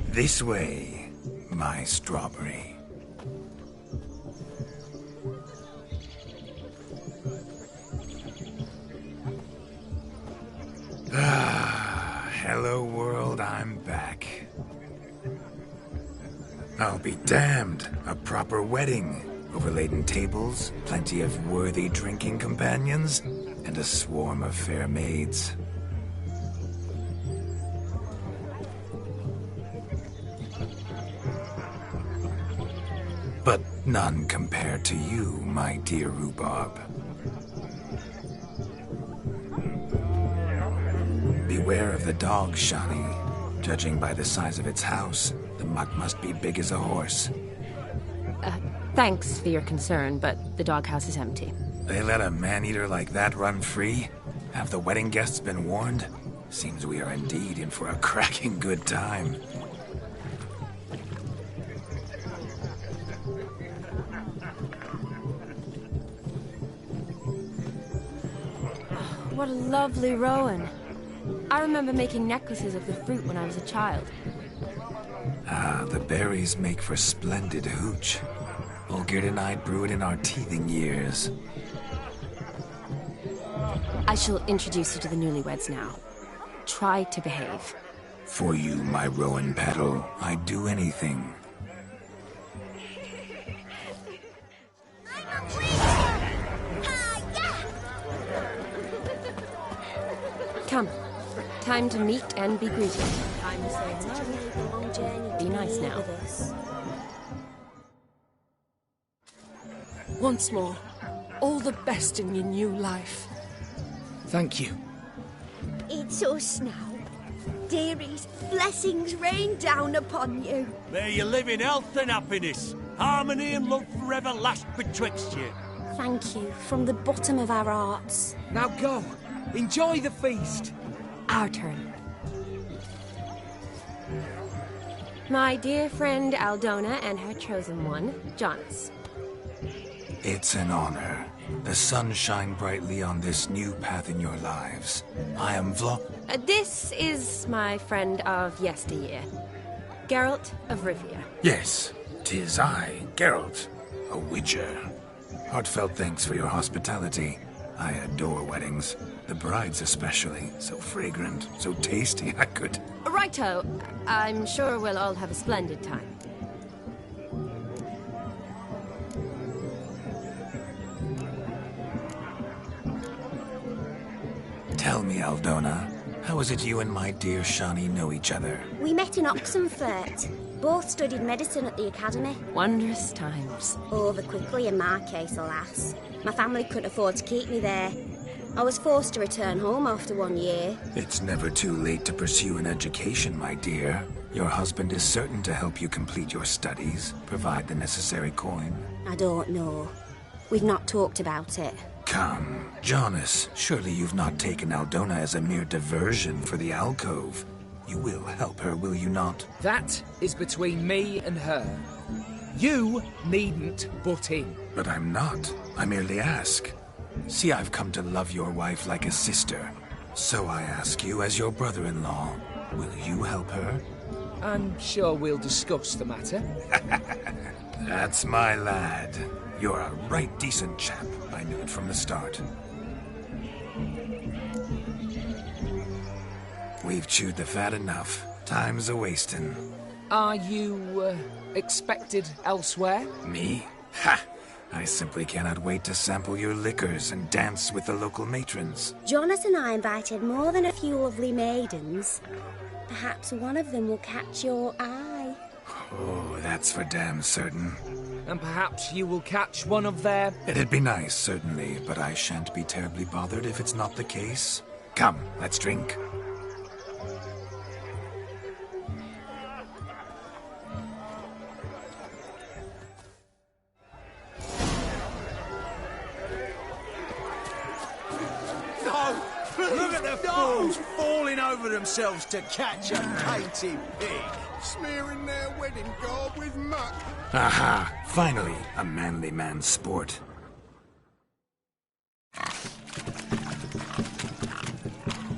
Speaker 11: This way, my strawberry. Hello world, I'm back. I'll be damned. A proper wedding. Overladen tables, plenty of worthy drinking companions, and a swarm of fair maids. But none compared to you, my dear rhubarb. Beware of the dog, Shani. Judging by the size of its house, the mutt must be big as a horse.
Speaker 4: Thanks for your concern, but the doghouse is empty.
Speaker 11: They let a man-eater like that run free? Have the wedding guests been warned? Seems we are indeed in for a cracking good time.
Speaker 4: What a lovely rowan. I remember making necklaces of the fruit when I was a child.
Speaker 11: Ah, the berries make for splendid hooch. Olgierd and I brewed in our teething years.
Speaker 4: I shall introduce you to the newlyweds now. Try to behave.
Speaker 11: For you, my rowan petal, I'd do anything.
Speaker 4: Come. Time to meet and be greeted. Time to say hello. Be nice now.
Speaker 14: Once more, all the best in your new life.
Speaker 3: Thank you.
Speaker 15: It's us now. Dearies, blessings rain down upon you.
Speaker 10: May you live in health and happiness. Harmony and love forever last betwixt you.
Speaker 15: Thank you from the bottom of our hearts.
Speaker 3: Now go. Enjoy the feast.
Speaker 4: Our turn. My dear friend Aldona and her chosen one, Jonas.
Speaker 11: It's an honor. The sun shine brightly on this new path in your lives. I am
Speaker 4: This is my friend of yesteryear, Geralt of Rivia.
Speaker 11: Yes, 'tis I, Geralt, a Wicher. Heartfelt thanks for your hospitality. I adore weddings. The brides especially. So fragrant, so tasty, I could...
Speaker 4: Righto. I'm sure we'll all have a splendid time.
Speaker 11: Tell me, Aldona, how is it you and my dear Shani know each other?
Speaker 15: We met in Oxenfurt. Both studied medicine at the academy.
Speaker 4: Wondrous times.
Speaker 15: Over quickly in my case, alas. My family couldn't afford to keep me there. I was forced to return home after 1 year.
Speaker 11: It's never too late to pursue an education, my dear. Your husband is certain to help you complete your studies, provide the necessary coin.
Speaker 15: I don't know. We've not talked about it.
Speaker 11: Come, Jonas, surely you've not taken Aldona as a mere diversion for the alcove. You will help her, will you not?
Speaker 3: That is between me and her. You needn't butt in.
Speaker 11: But I'm not. I merely ask. See, I've come to love your wife like a sister. So I ask you, as your brother-in-law, will you help her?
Speaker 3: I'm sure we'll discuss the matter.
Speaker 11: That's my lad. You're a right decent chap. I knew it from the start. We've chewed the fat enough. Time's a-wasting.
Speaker 3: Are you, expected elsewhere?
Speaker 11: Me? Ha! I simply cannot wait to sample your liquors and dance with the local matrons.
Speaker 15: Jonas and I invited more than a few lovely maidens. Perhaps one of them will catch your eye.
Speaker 11: Oh, that's for damn certain.
Speaker 3: And perhaps you will catch one of their...
Speaker 11: It'd be nice, certainly, but I shan't be terribly bothered if it's not the case. Come, let's drink.
Speaker 10: Look at the fools falling over themselves to catch a painted pig.
Speaker 6: Smearing their wedding garb with muck.
Speaker 11: Aha! Finally, a manly man's sport.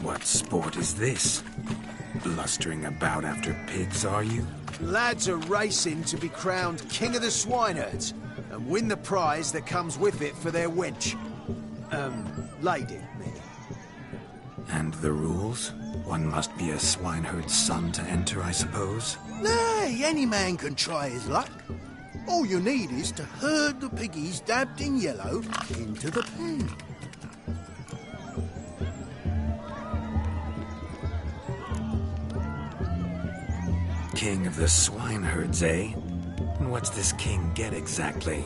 Speaker 11: What sport is this? Blustering about after pigs, are you?
Speaker 10: Lads are racing to be crowned King of the Swineherds and win the prize that comes with it for their wench. Lady, meaning.
Speaker 11: And the rules? One must be a swineherd's son to enter, I suppose?
Speaker 6: Nay, any man can try his luck. All you need is to herd the piggies dabbed in yellow into the pen.
Speaker 11: King of the swineherds, eh? And what's this king get exactly?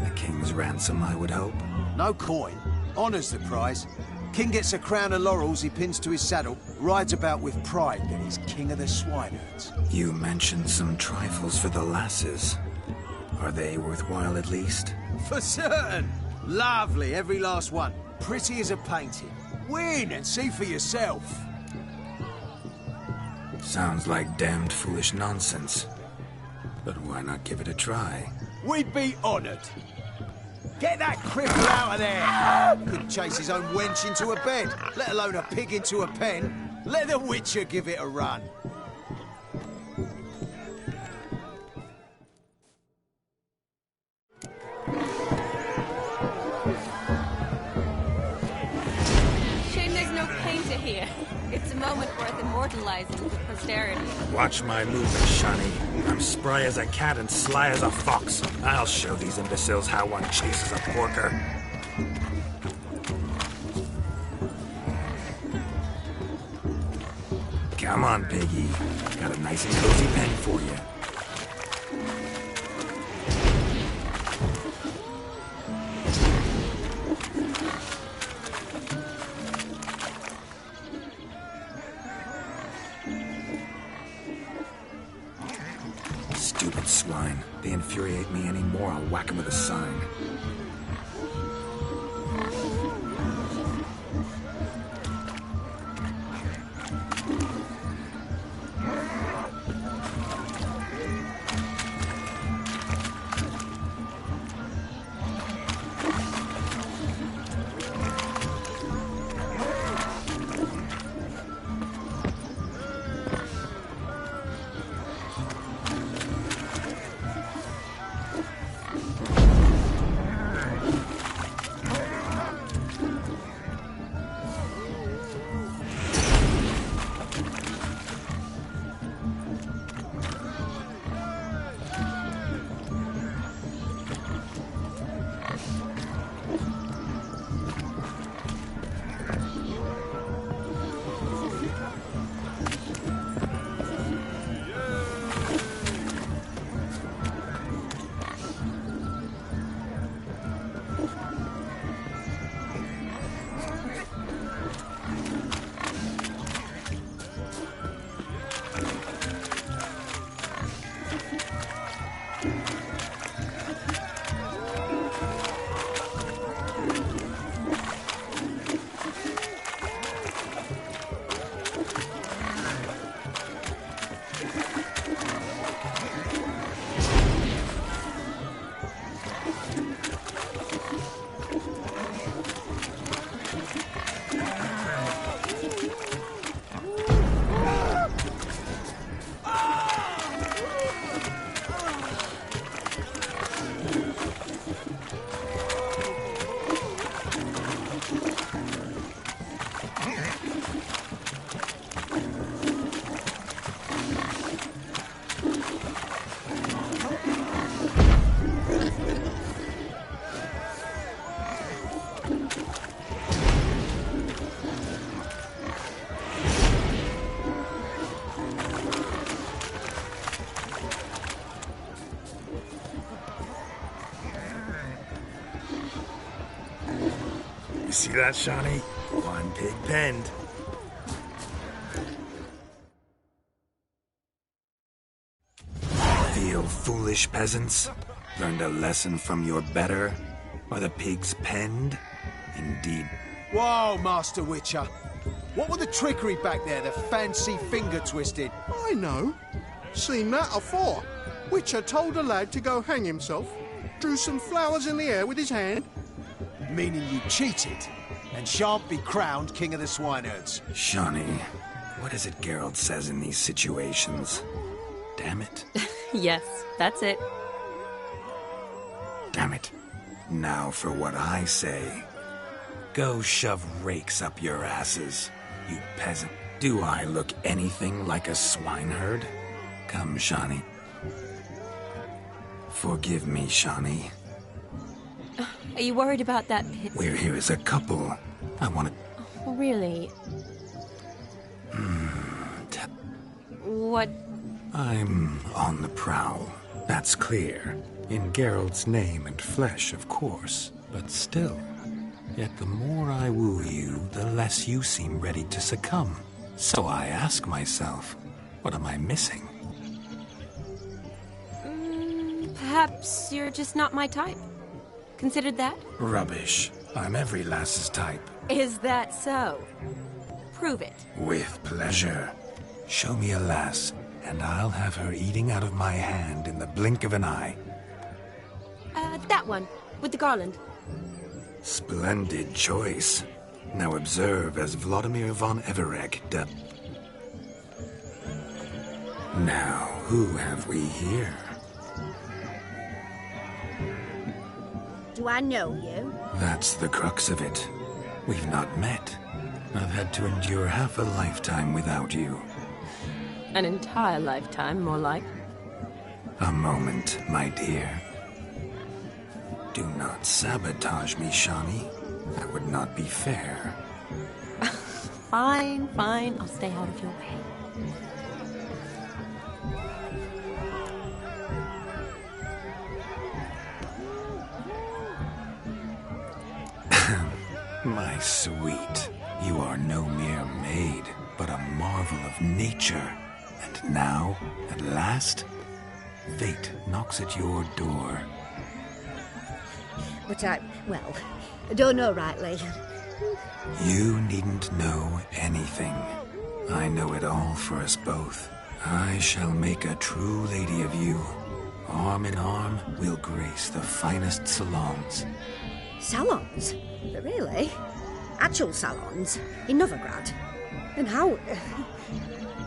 Speaker 11: A king's ransom, I would hope.
Speaker 10: No coin. Honours the prize. King gets a crown of laurels he pins to his saddle, rides about with pride that he's king of the swineherds.
Speaker 11: You mentioned some trifles for the lasses. Are they worthwhile at least?
Speaker 10: For certain! Lovely, every last one. Pretty as a painting. Win and see for yourself.
Speaker 11: Sounds like damned foolish nonsense. But why not give it a try?
Speaker 10: We'd be honoured. Get that cripple out of there! Couldn't chase his own wench into a bed, let alone a pig into a pen. Let the Wicher give it a run.
Speaker 4: Shame there's no painter here. It's a moment worth immortalizing for posterity.
Speaker 11: Watch my movement, Shani. I'm spry as a cat and sly as a fox. I'll show these imbeciles how one chases a porker. Come on, piggy. Got a nice and cozy pen for you. Stupid swine. They infuriate me anymore, I'll whack them with a sign. You see that, Shawnee? One pig penned. Feel foolish, peasants? Learned a lesson from your better? Are the pigs penned? Indeed.
Speaker 10: Whoa, Master Wicher. What were the trickery back there, the fancy finger twisting?
Speaker 6: I know. Seen that afore. Wicher told a lad to go hang himself, drew some flowers in the air with his hand.
Speaker 10: Meaning you cheated, and shan't be crowned King of the Swineherds.
Speaker 11: Shawnee, what is it Geralt says in these situations? Damn it.
Speaker 4: Yes, that's it.
Speaker 11: Damn it. Now for what I say. Go shove rakes up your asses, you peasant. Do I look anything like a swineherd? Come, Shawnee. Forgive me, Shawnee.
Speaker 4: Are you worried about that pit?
Speaker 11: We're here as a couple. I want to...
Speaker 4: Oh, really? What?
Speaker 11: I'm on the prowl. That's clear. In Geralt's name and flesh, of course. But still. Yet the more I woo you, the less you seem ready to succumb. So I ask myself, what am I missing?
Speaker 4: Perhaps you're just not my type. Considered that?
Speaker 11: Rubbish. I'm every lass's type.
Speaker 4: Is that so? Prove it.
Speaker 11: With pleasure. Show me a lass, and I'll have her eating out of my hand in the blink of an eye.
Speaker 4: That one, with the garland.
Speaker 11: Splendid choice. Now observe as Vladimir von Everec does. Now, who have we here?
Speaker 15: Do I know you?
Speaker 11: That's the crux of it. We've not met. I've had to endure half a lifetime without you.
Speaker 4: An entire lifetime, more like.
Speaker 11: A moment, my dear. Do not sabotage me, Shawnee. That would not be fair.
Speaker 4: Fine, fine. I'll stay out of your way.
Speaker 11: My sweet, you are no mere maid, but a marvel of nature. And now, at last, fate knocks at your door.
Speaker 15: But I don't know rightly.
Speaker 11: You needn't know anything. I know it all for us both. I shall make a true lady of you. Arm in arm, we'll grace the finest salons.
Speaker 15: Salons? Really? Actual salons? In Novigrad? And how...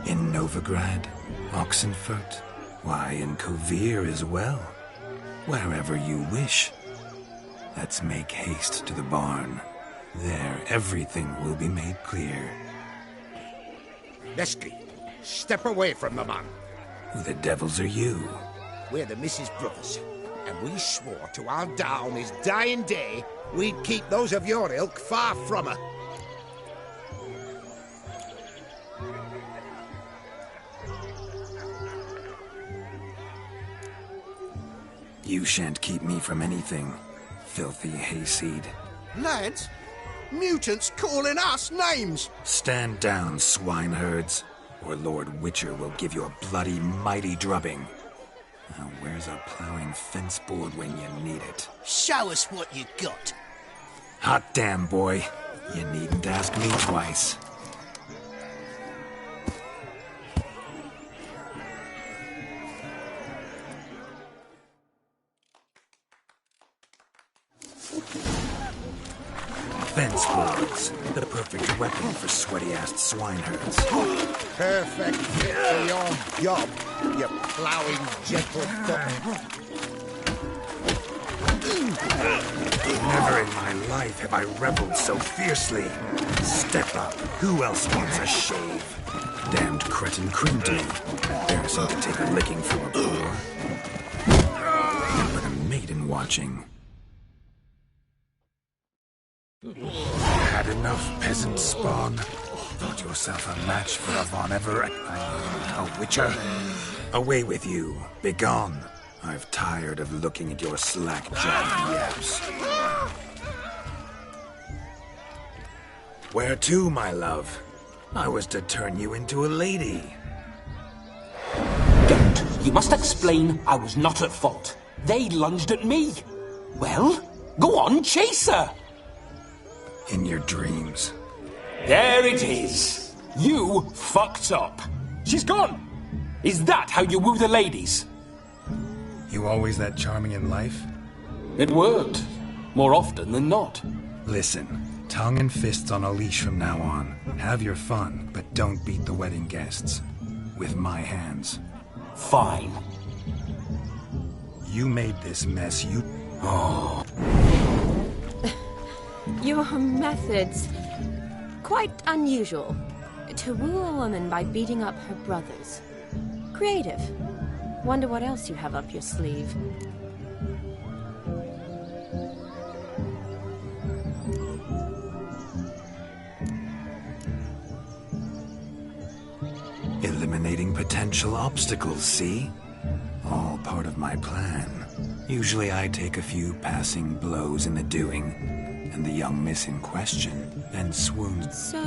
Speaker 11: In Novigrad, Oxenfurt, why, in Kovir as well. Wherever you wish. Let's make haste to the barn. There, everything will be made clear.
Speaker 16: Lesky, step away from the man.
Speaker 11: Who the devils are you?
Speaker 16: We're the Mrs. Brothers, and we swore to our Da on his dying day we'd keep those of your ilk far from her.
Speaker 11: You shan't keep me from anything, filthy hayseed.
Speaker 6: Lads, mutants calling us names!
Speaker 11: Stand down, swineherds, or Lord Wicher will give you a bloody mighty drubbing. Now, where's a plowing fence board when you need it?
Speaker 6: Show us what you got.
Speaker 11: Hot damn, boy. You needn't ask me twice. Fence boards, the perfect weapon for sweaty-assed swineherds.
Speaker 16: Perfect fit for your job, you plowing gentle foot.
Speaker 11: Never in my life have I reveled so fiercely. Step up. Who else wants a shave? Damned cretin crooned me. Embarrassing to take a licking from a boor. But a maiden watching. Had enough, peasant spawn. Thought yourself a match for a Von Everett. A Wicher. Away with you. Begone. I've tired of looking at your slack-jawed yaps. Where to, my love? I was to turn you into a lady.
Speaker 13: Don't. You must explain I was not at fault. They lunged at me. Well, go on, chase her.
Speaker 11: In your dreams.
Speaker 13: There it is. You fucked up. She's gone. Is that how you woo the ladies?
Speaker 5: You always that charming in life?
Speaker 13: It worked. More often than not.
Speaker 5: Listen, tongue and fists on a leash from now on. Have your fun, but don't beat the wedding guests. With my hands.
Speaker 13: Fine.
Speaker 5: You made this mess, you...
Speaker 13: Oh.
Speaker 4: Your methods... quite unusual. To woo a woman by beating up her brothers. Creative. Wonder what else you have up your sleeve.
Speaker 5: Eliminating potential obstacles, see? All part of my plan. Usually I take a few passing blows in the doing, and the young miss in question then swoons.
Speaker 4: So,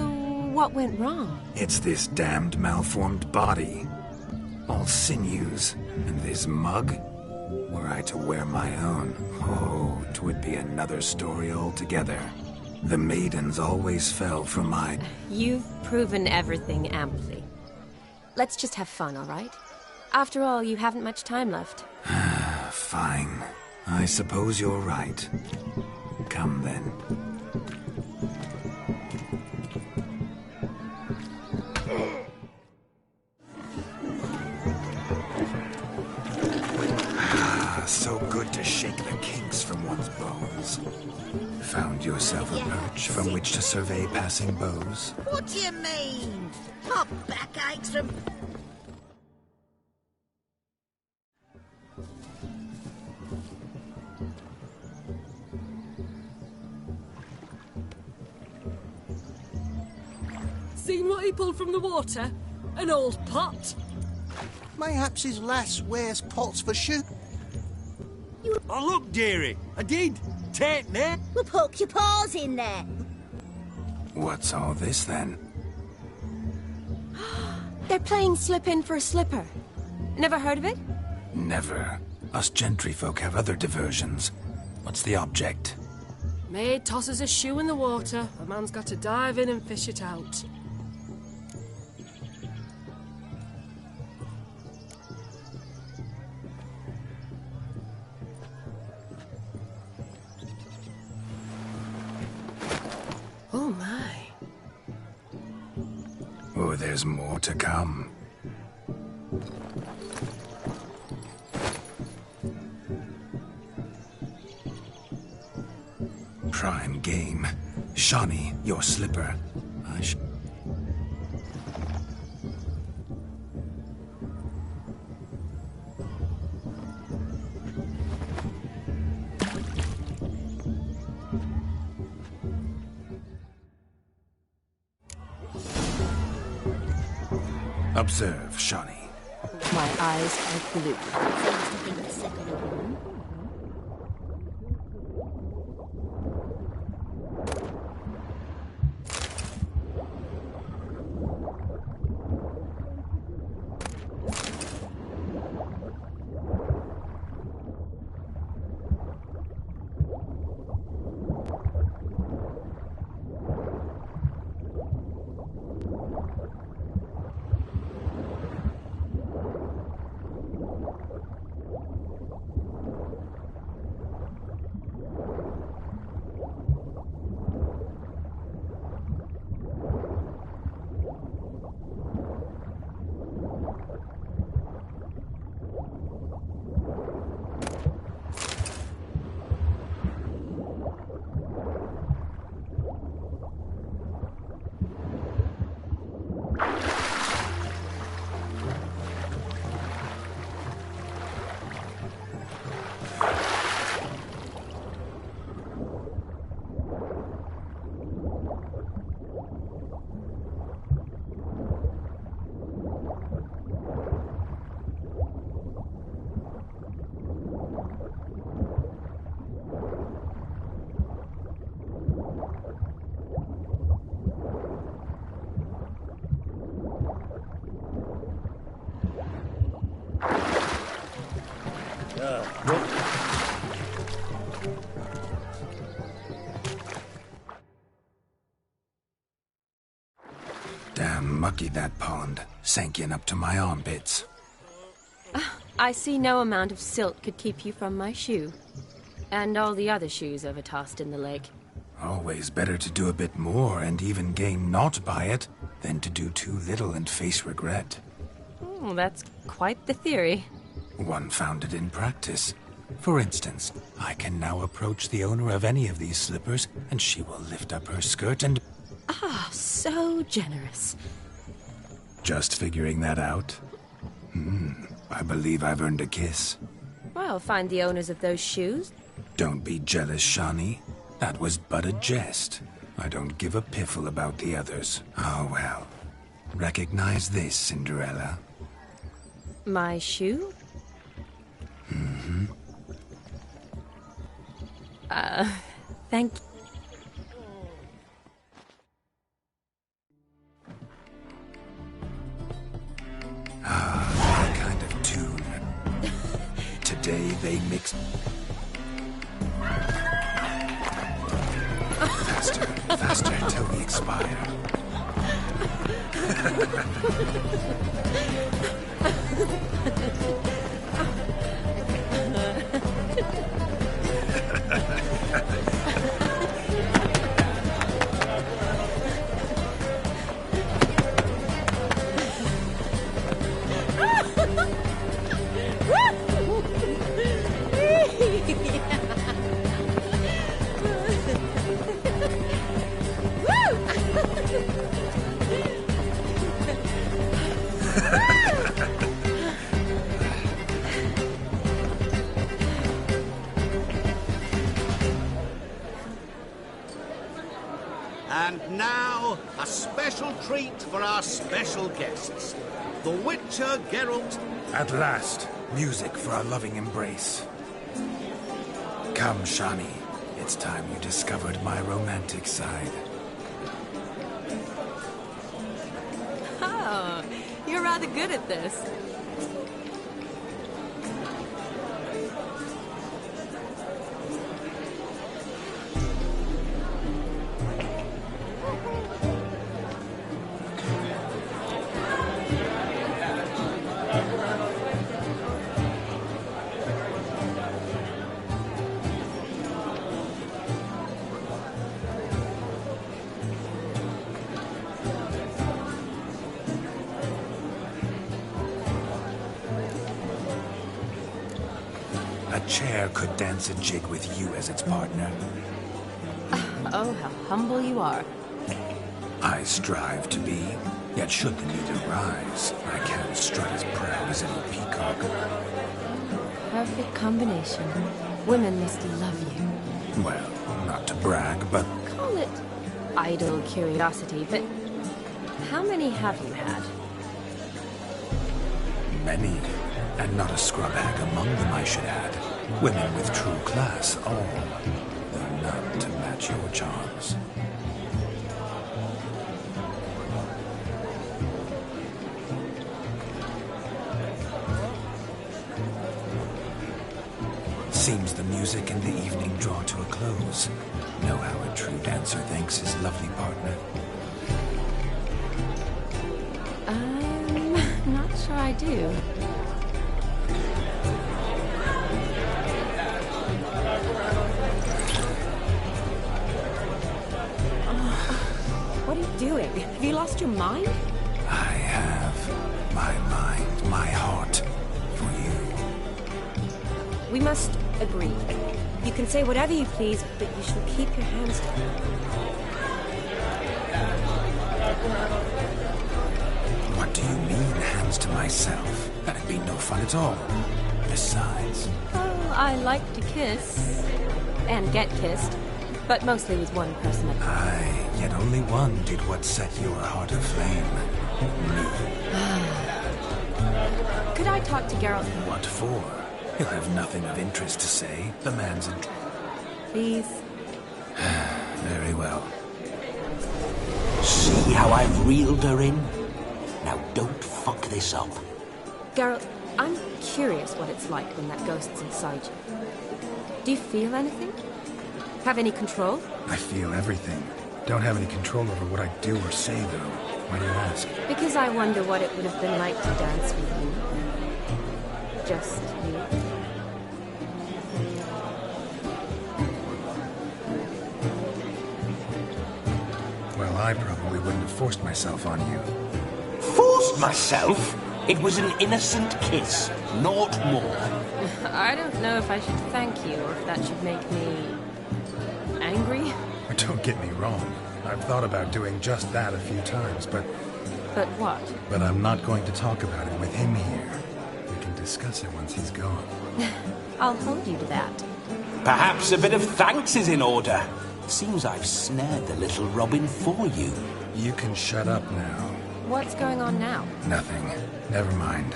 Speaker 4: what went wrong?
Speaker 5: It's this damned malformed body. All sinews, and this mug? Were I to wear my own, oh, 'twould be another story altogether. The maidens always fell for my...
Speaker 4: You've proven everything amply. Let's just have fun, all right? After all, you haven't much time left.
Speaker 5: Fine. I suppose you're right. Come then. So good to shake the kinks from one's bones. Found yourself a perch from which to survey passing beaux?
Speaker 9: What do you mean? My back aches from...
Speaker 14: Seen what he pulled from the water? An old pot?
Speaker 6: Mayhaps his lass wears pots for shoe.
Speaker 10: Oh, look, dearie. I did. Take there.
Speaker 15: Well, poke your paws in there.
Speaker 5: What's all this, then?
Speaker 4: They're playing slip in for a slipper. Never heard of it?
Speaker 5: Never. Us gentry folk have other diversions. What's the object?
Speaker 14: Maid tosses a shoe in the water. A man's got to dive in and fish it out. Oh my.
Speaker 5: Oh, there's more to come. Prime game. Shawnee, your slipper. Observe, Shawnee.
Speaker 14: My eyes are blue.
Speaker 11: Damn mucky, that pond. Sank in up to my armpits.
Speaker 4: I see no amount of silt could keep you from my shoe. And all the other shoes overtossed in the lake.
Speaker 11: Always better to do a bit more and even gain naught by it than to do too little and face regret.
Speaker 4: Oh, that's quite the theory.
Speaker 11: One founded in practice. For instance, I can now approach the owner of any of these slippers, and she will lift up her skirt and...
Speaker 4: Ah, so generous.
Speaker 11: Just figuring that out? I believe I've earned a kiss.
Speaker 4: Well, find the owners of those shoes.
Speaker 11: Don't be jealous, Shani. That was but a jest. I don't give a piffle about the others. Oh, well. Recognize this, Cinderella.
Speaker 4: My shoe? Thank you.
Speaker 11: That kind of tune. Today they mix... Faster, faster, till we expire.
Speaker 16: And now, a special treat for our special guests. The Witcher Geralt.
Speaker 11: At last, music for our loving embrace. Come, Shani. It's time you discovered my romantic side.
Speaker 4: Oh, you're rather good at this.
Speaker 11: A chair could dance a jig with you as its partner.
Speaker 4: Oh, how humble you are.
Speaker 11: I strive to be, yet should the need arise, I can't strut as proud as any peacock.
Speaker 4: Perfect combination. Women must love you.
Speaker 11: Well, not to brag, but...
Speaker 4: Call it idle curiosity, but how many have you had?
Speaker 11: Many. And not a scrub hag among them, I should add. Women with true class, all. Though none to match your charms. Seems the music and the evening draw to a close. Know how a true dancer thanks his lovely partner.
Speaker 4: Not sure I do. What are you doing? Have you lost your mind?
Speaker 11: I have my mind, my heart, for you.
Speaker 4: We must agree. You can say whatever you please, but you shall keep your hands to me.
Speaker 11: What do you mean, hands to myself? That'd be no fun at all. Besides...
Speaker 4: Oh, I like to kiss. And get kissed. But mostly with one person at a time.
Speaker 11: Aye, yet only one did what set your heart aflame. Me.
Speaker 4: Could I talk to Geralt?
Speaker 11: What for? He'll have nothing of interest to say. The man's in...
Speaker 4: Please.
Speaker 11: Very well.
Speaker 13: See how I've reeled her in? Now don't fuck this up.
Speaker 4: Geralt, I'm curious what it's like when that ghost's inside you. Do you feel anything? Have any control?
Speaker 5: I feel everything. Don't have any control over what I do or say, though. Why do you ask?
Speaker 4: Because I wonder what it would have been like to dance with you. Just you.
Speaker 5: Well, I probably wouldn't have forced myself on you.
Speaker 12: Forced myself? It was an innocent kiss, naught more.
Speaker 4: I don't know if I should thank you or if that should make me... angry?
Speaker 5: Don't get me wrong. I've thought about doing just that a few times, but...
Speaker 4: But what?
Speaker 5: But I'm not going to talk about it with him here. We can discuss it once he's gone.
Speaker 4: I'll hold you to that.
Speaker 12: Perhaps a bit of thanks is in order. Seems I've snared the little Robin for you.
Speaker 5: You can shut up now.
Speaker 4: What's going on now?
Speaker 5: Nothing. Never mind.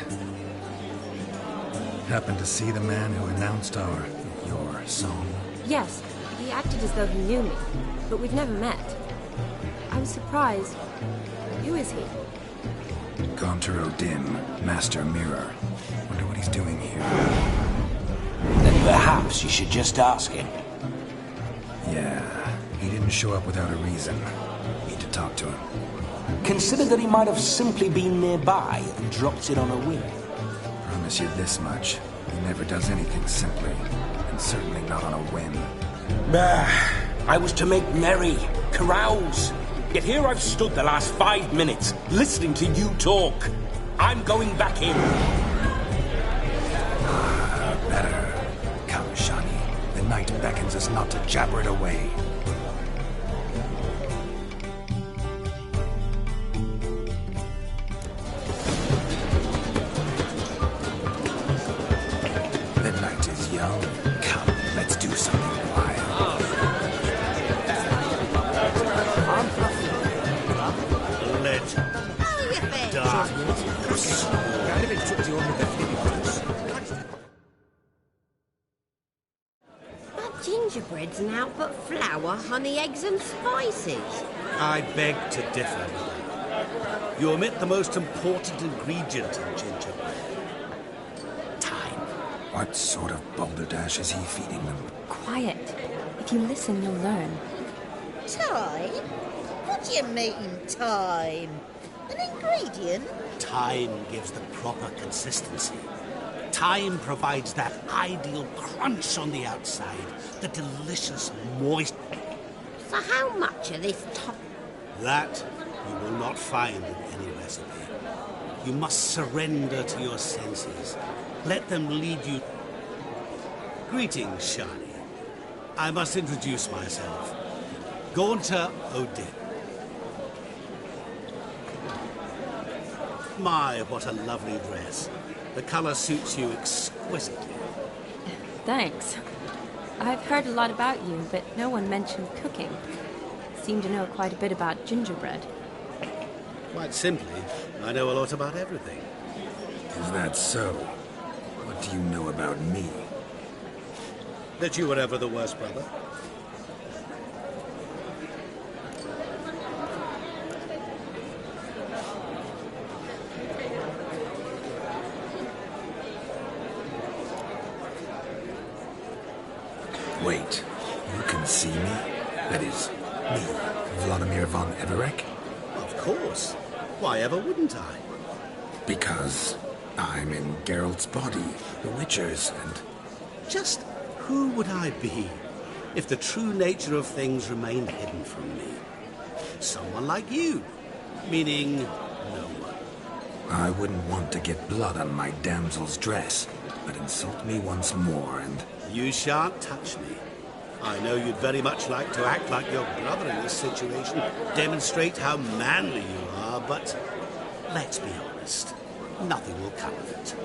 Speaker 5: Happened to see the man who announced your song?
Speaker 4: Yes, he acted as though he knew me, but we've never met. I was surprised. Who is he?
Speaker 5: Gaunter Dim, Master Mirror. Wonder what he's doing here.
Speaker 12: Then perhaps you should just ask him.
Speaker 5: Yeah, he didn't show up without a reason. Need to talk to him.
Speaker 12: Consider that he might have simply been nearby and dropped it on a whim.
Speaker 5: Promise you this much. He never does anything simply, and certainly not on a whim.
Speaker 12: I was to make merry, carouse. Yet here I've stood the last 5 minutes, listening to you talk. I'm going back in.
Speaker 5: Better. Come, Shani. The night beckons us not to jabber it away. The night is young. Come, let's do something wild.
Speaker 9: That gingerbread's now but flour, honey, eggs and spices.
Speaker 17: I beg to differ. You omit the most important ingredient in gingerbread. Time.
Speaker 5: What sort of balderdash is he feeding them?
Speaker 4: Quiet. If you listen, you'll learn.
Speaker 18: Time? What do you mean, time? An ingredient?
Speaker 17: Time gives the proper consistency. Time provides that ideal crunch on the outside, the delicious moist...
Speaker 9: So how much of this
Speaker 17: That you will not find in any recipe. You must surrender to your senses. Let them lead you... Greetings, Shani. I must introduce myself. Gaunter O'Dim. My, what a lovely dress. The color suits you exquisitely.
Speaker 4: Thanks. I've heard a lot about you, but no one mentioned cooking. Seem to know quite a bit about gingerbread.
Speaker 17: Quite simply, I know a lot about everything.
Speaker 5: Is that so? What do you know about me?
Speaker 17: That you were ever the worst brother.
Speaker 5: Wait, you can see me? That is, me, Vladimir von Everec?
Speaker 17: Of course. Why ever wouldn't I?
Speaker 5: Because I'm in Geralt's body, the Wicher's, and...
Speaker 17: Just who would I be if the true nature of things remained hidden from me? Someone like you, meaning no one.
Speaker 5: I wouldn't want to get blood on my damsel's dress, but insult me once more and...
Speaker 17: You shan't touch me. I know you'd very much like to act like your brother in this situation, demonstrate how manly you are, but let's be honest, nothing will come of it.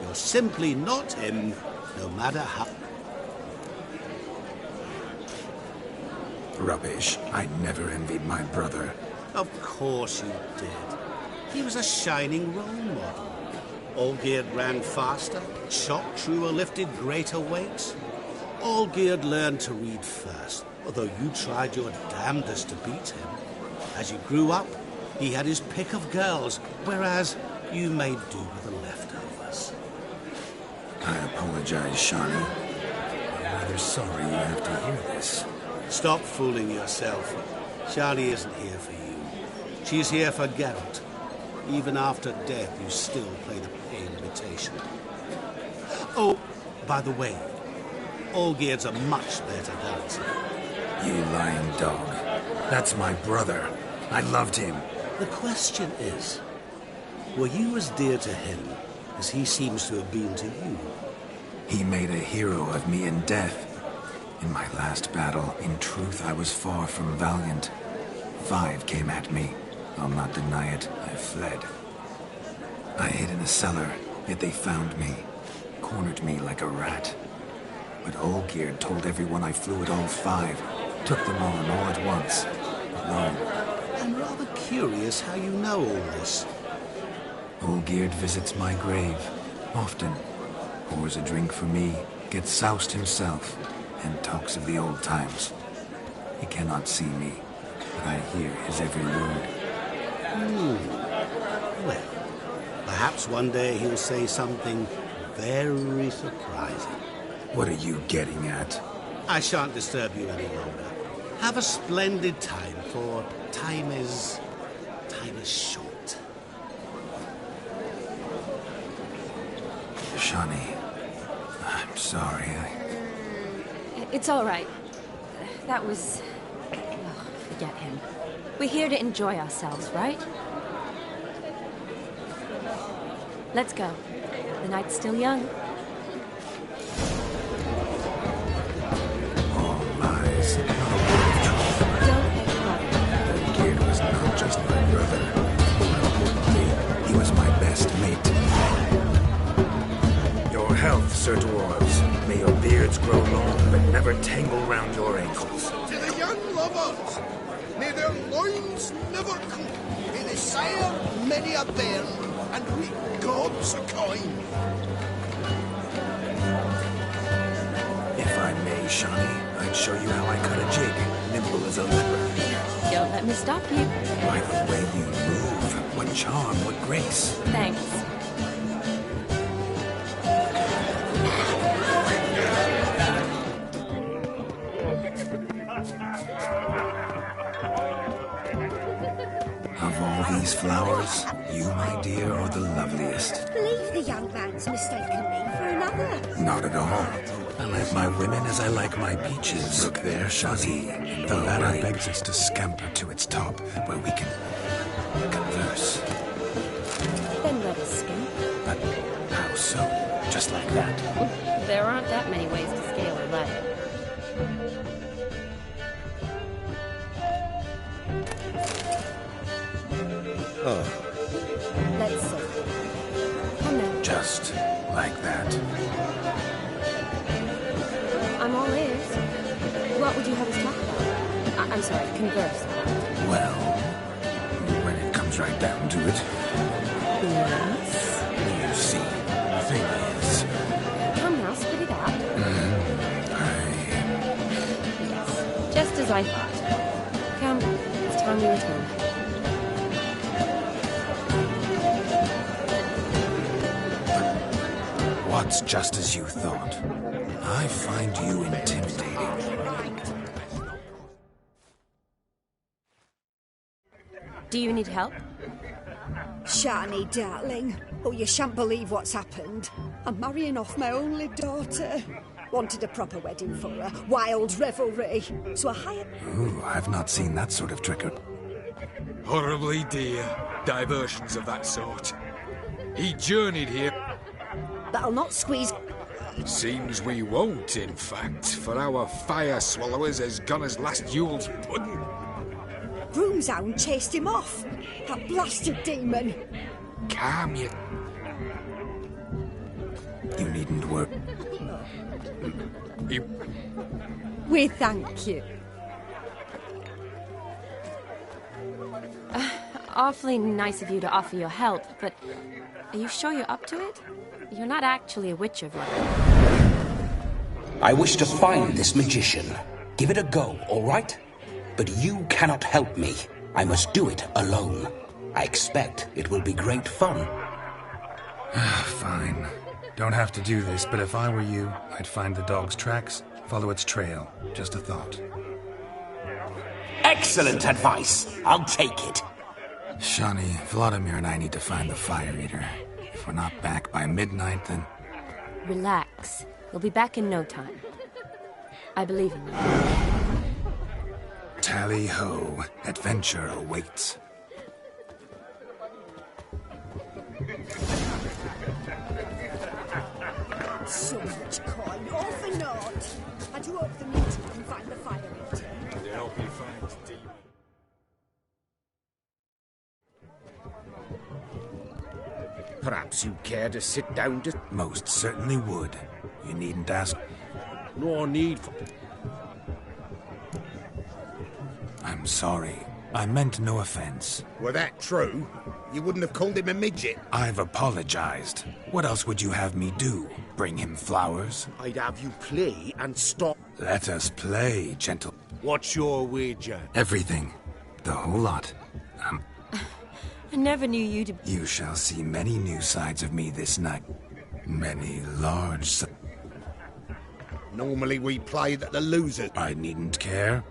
Speaker 17: You're simply not him, no matter how...
Speaker 5: Rubbish. I never envied my brother.
Speaker 17: Of course you did. He was a shining role model. Olgierd ran faster, shot truer, lifted greater weights. Olgierd learned to read first, although you tried your damnedest to beat him. As you grew up, he had his pick of girls, whereas you made do with the leftovers.
Speaker 5: I apologize, Shawnee. I'm rather sorry you have to hear this.
Speaker 17: Stop fooling yourself. Shawnee isn't here for you. She's here for Geralt. Even after death, you still play the pale imitation. Oh, by the way, Olgierd's a much better dancer.
Speaker 5: You lying dog. That's my brother. I loved him.
Speaker 17: The question is, were you as dear to him as he seems to have been to you?
Speaker 5: He made a hero of me in death. In my last battle, in truth, I was far from valiant. 5 came at me. I'll not deny it, I fled. I hid in a cellar, yet they found me. Cornered me like a rat. But Olgierd told everyone I flew at all 5. Took them on all at once. Alone.
Speaker 17: I'm rather curious how you know all this.
Speaker 5: Olgierd visits my grave. Often. Pours a drink for me. Gets soused himself. And talks of the old times. He cannot see me. But I hear his every word.
Speaker 17: Well, perhaps one day he'll say something very surprising.
Speaker 5: What are you getting at?
Speaker 17: I shan't disturb you any longer. Have a splendid time, for time is short.
Speaker 5: Shawnee, I'm sorry.
Speaker 4: It's all right. That was... Oh, forget him. We're here to enjoy ourselves, right? Let's go. The night's still young.
Speaker 5: All lies. Olgierd was not just my brother. He was my best mate. Your health, Sir Dwarves. May your beards grow long, but never tangle round your ankles.
Speaker 6: To the young lovers, may their loins never cool. May they sire many a bairn, and we gods a coin.
Speaker 5: If I may, Shawnee, I'd show you how I cut a jig, nimble as a leopard.
Speaker 4: Don't let me stop you.
Speaker 5: By the way you move, what charm, what grace.
Speaker 4: Thanks.
Speaker 5: Of all these flowers, you, my dear, are the loveliest.
Speaker 15: Believe the young man's mistaken me for another.
Speaker 5: Not at all. I like my women as I like my peaches. Look there, Shawnee. The ladder begs us to scamper to its top, where we can converse.
Speaker 4: Then let us skimp.
Speaker 5: But how so? Just like that?
Speaker 4: There aren't that many ways to scale a ladder.
Speaker 17: Oh.
Speaker 4: Let's see. Come now.
Speaker 5: Just like that.
Speaker 4: I'm all ears. What would you have us talk about? I'm sorry, converse.
Speaker 5: Well, when it comes right down to it.
Speaker 4: Yes?
Speaker 5: You see, the thing is...
Speaker 4: Come now, spit it out. Yes, just as I thought. Come, it's time we return.
Speaker 5: What's just as you thought? I find you intimidating.
Speaker 4: Do you need help?
Speaker 19: Shawnee, darling. Oh, you shan't believe what's happened. I'm marrying off my only daughter. Wanted a proper wedding for her. Wild revelry. So I hired...
Speaker 5: Ooh, I've not seen that sort of trickery.
Speaker 7: Horribly dear diversions of that sort. He journeyed here.
Speaker 19: But I'll not squeeze...
Speaker 7: Seems we won't, in fact, for our fire swallowers has gone as last Yule's pudding.
Speaker 19: Broomshound chased him off. That blasted demon.
Speaker 7: Calm you.
Speaker 5: You needn't work.
Speaker 19: We thank you.
Speaker 4: Awfully nice of you to offer your help, but are you sure you're up to it? You're not actually a Wicher, Vlad.
Speaker 13: I wish to find this magician. Give it a go, all right? But you cannot help me. I must do it alone. I expect it will be great fun.
Speaker 5: Fine. Don't have to do this, but if I were you, I'd find the dog's tracks, follow its trail. Just a thought.
Speaker 12: Excellent advice. I'll take it.
Speaker 5: Shani, Vladimir and I need to find the Fire Eater. If we're not back by midnight, then...
Speaker 4: Relax. You'll be back in no time. I believe in you.
Speaker 5: Tally-ho. Adventure awaits.
Speaker 19: So much coin, all for naught. I do hope the meeting can find the Fire Eater.
Speaker 7: They help you find demons.
Speaker 16: Perhaps you care to sit down to...
Speaker 5: Most certainly would. You needn't ask.
Speaker 16: No need for...
Speaker 5: I'm sorry. I meant no offense.
Speaker 16: Were that true, you wouldn't have called him a midget.
Speaker 5: I've apologized. What else would you have me do? Bring him flowers?
Speaker 16: I'd have you play and stop.
Speaker 5: Let us play, gentle...
Speaker 16: What's your wager?
Speaker 5: Everything. The whole lot.
Speaker 4: I never knew you to...
Speaker 5: You shall see many new sides of me this night. Many large...
Speaker 16: Normally we play that the loser...
Speaker 5: I needn't care.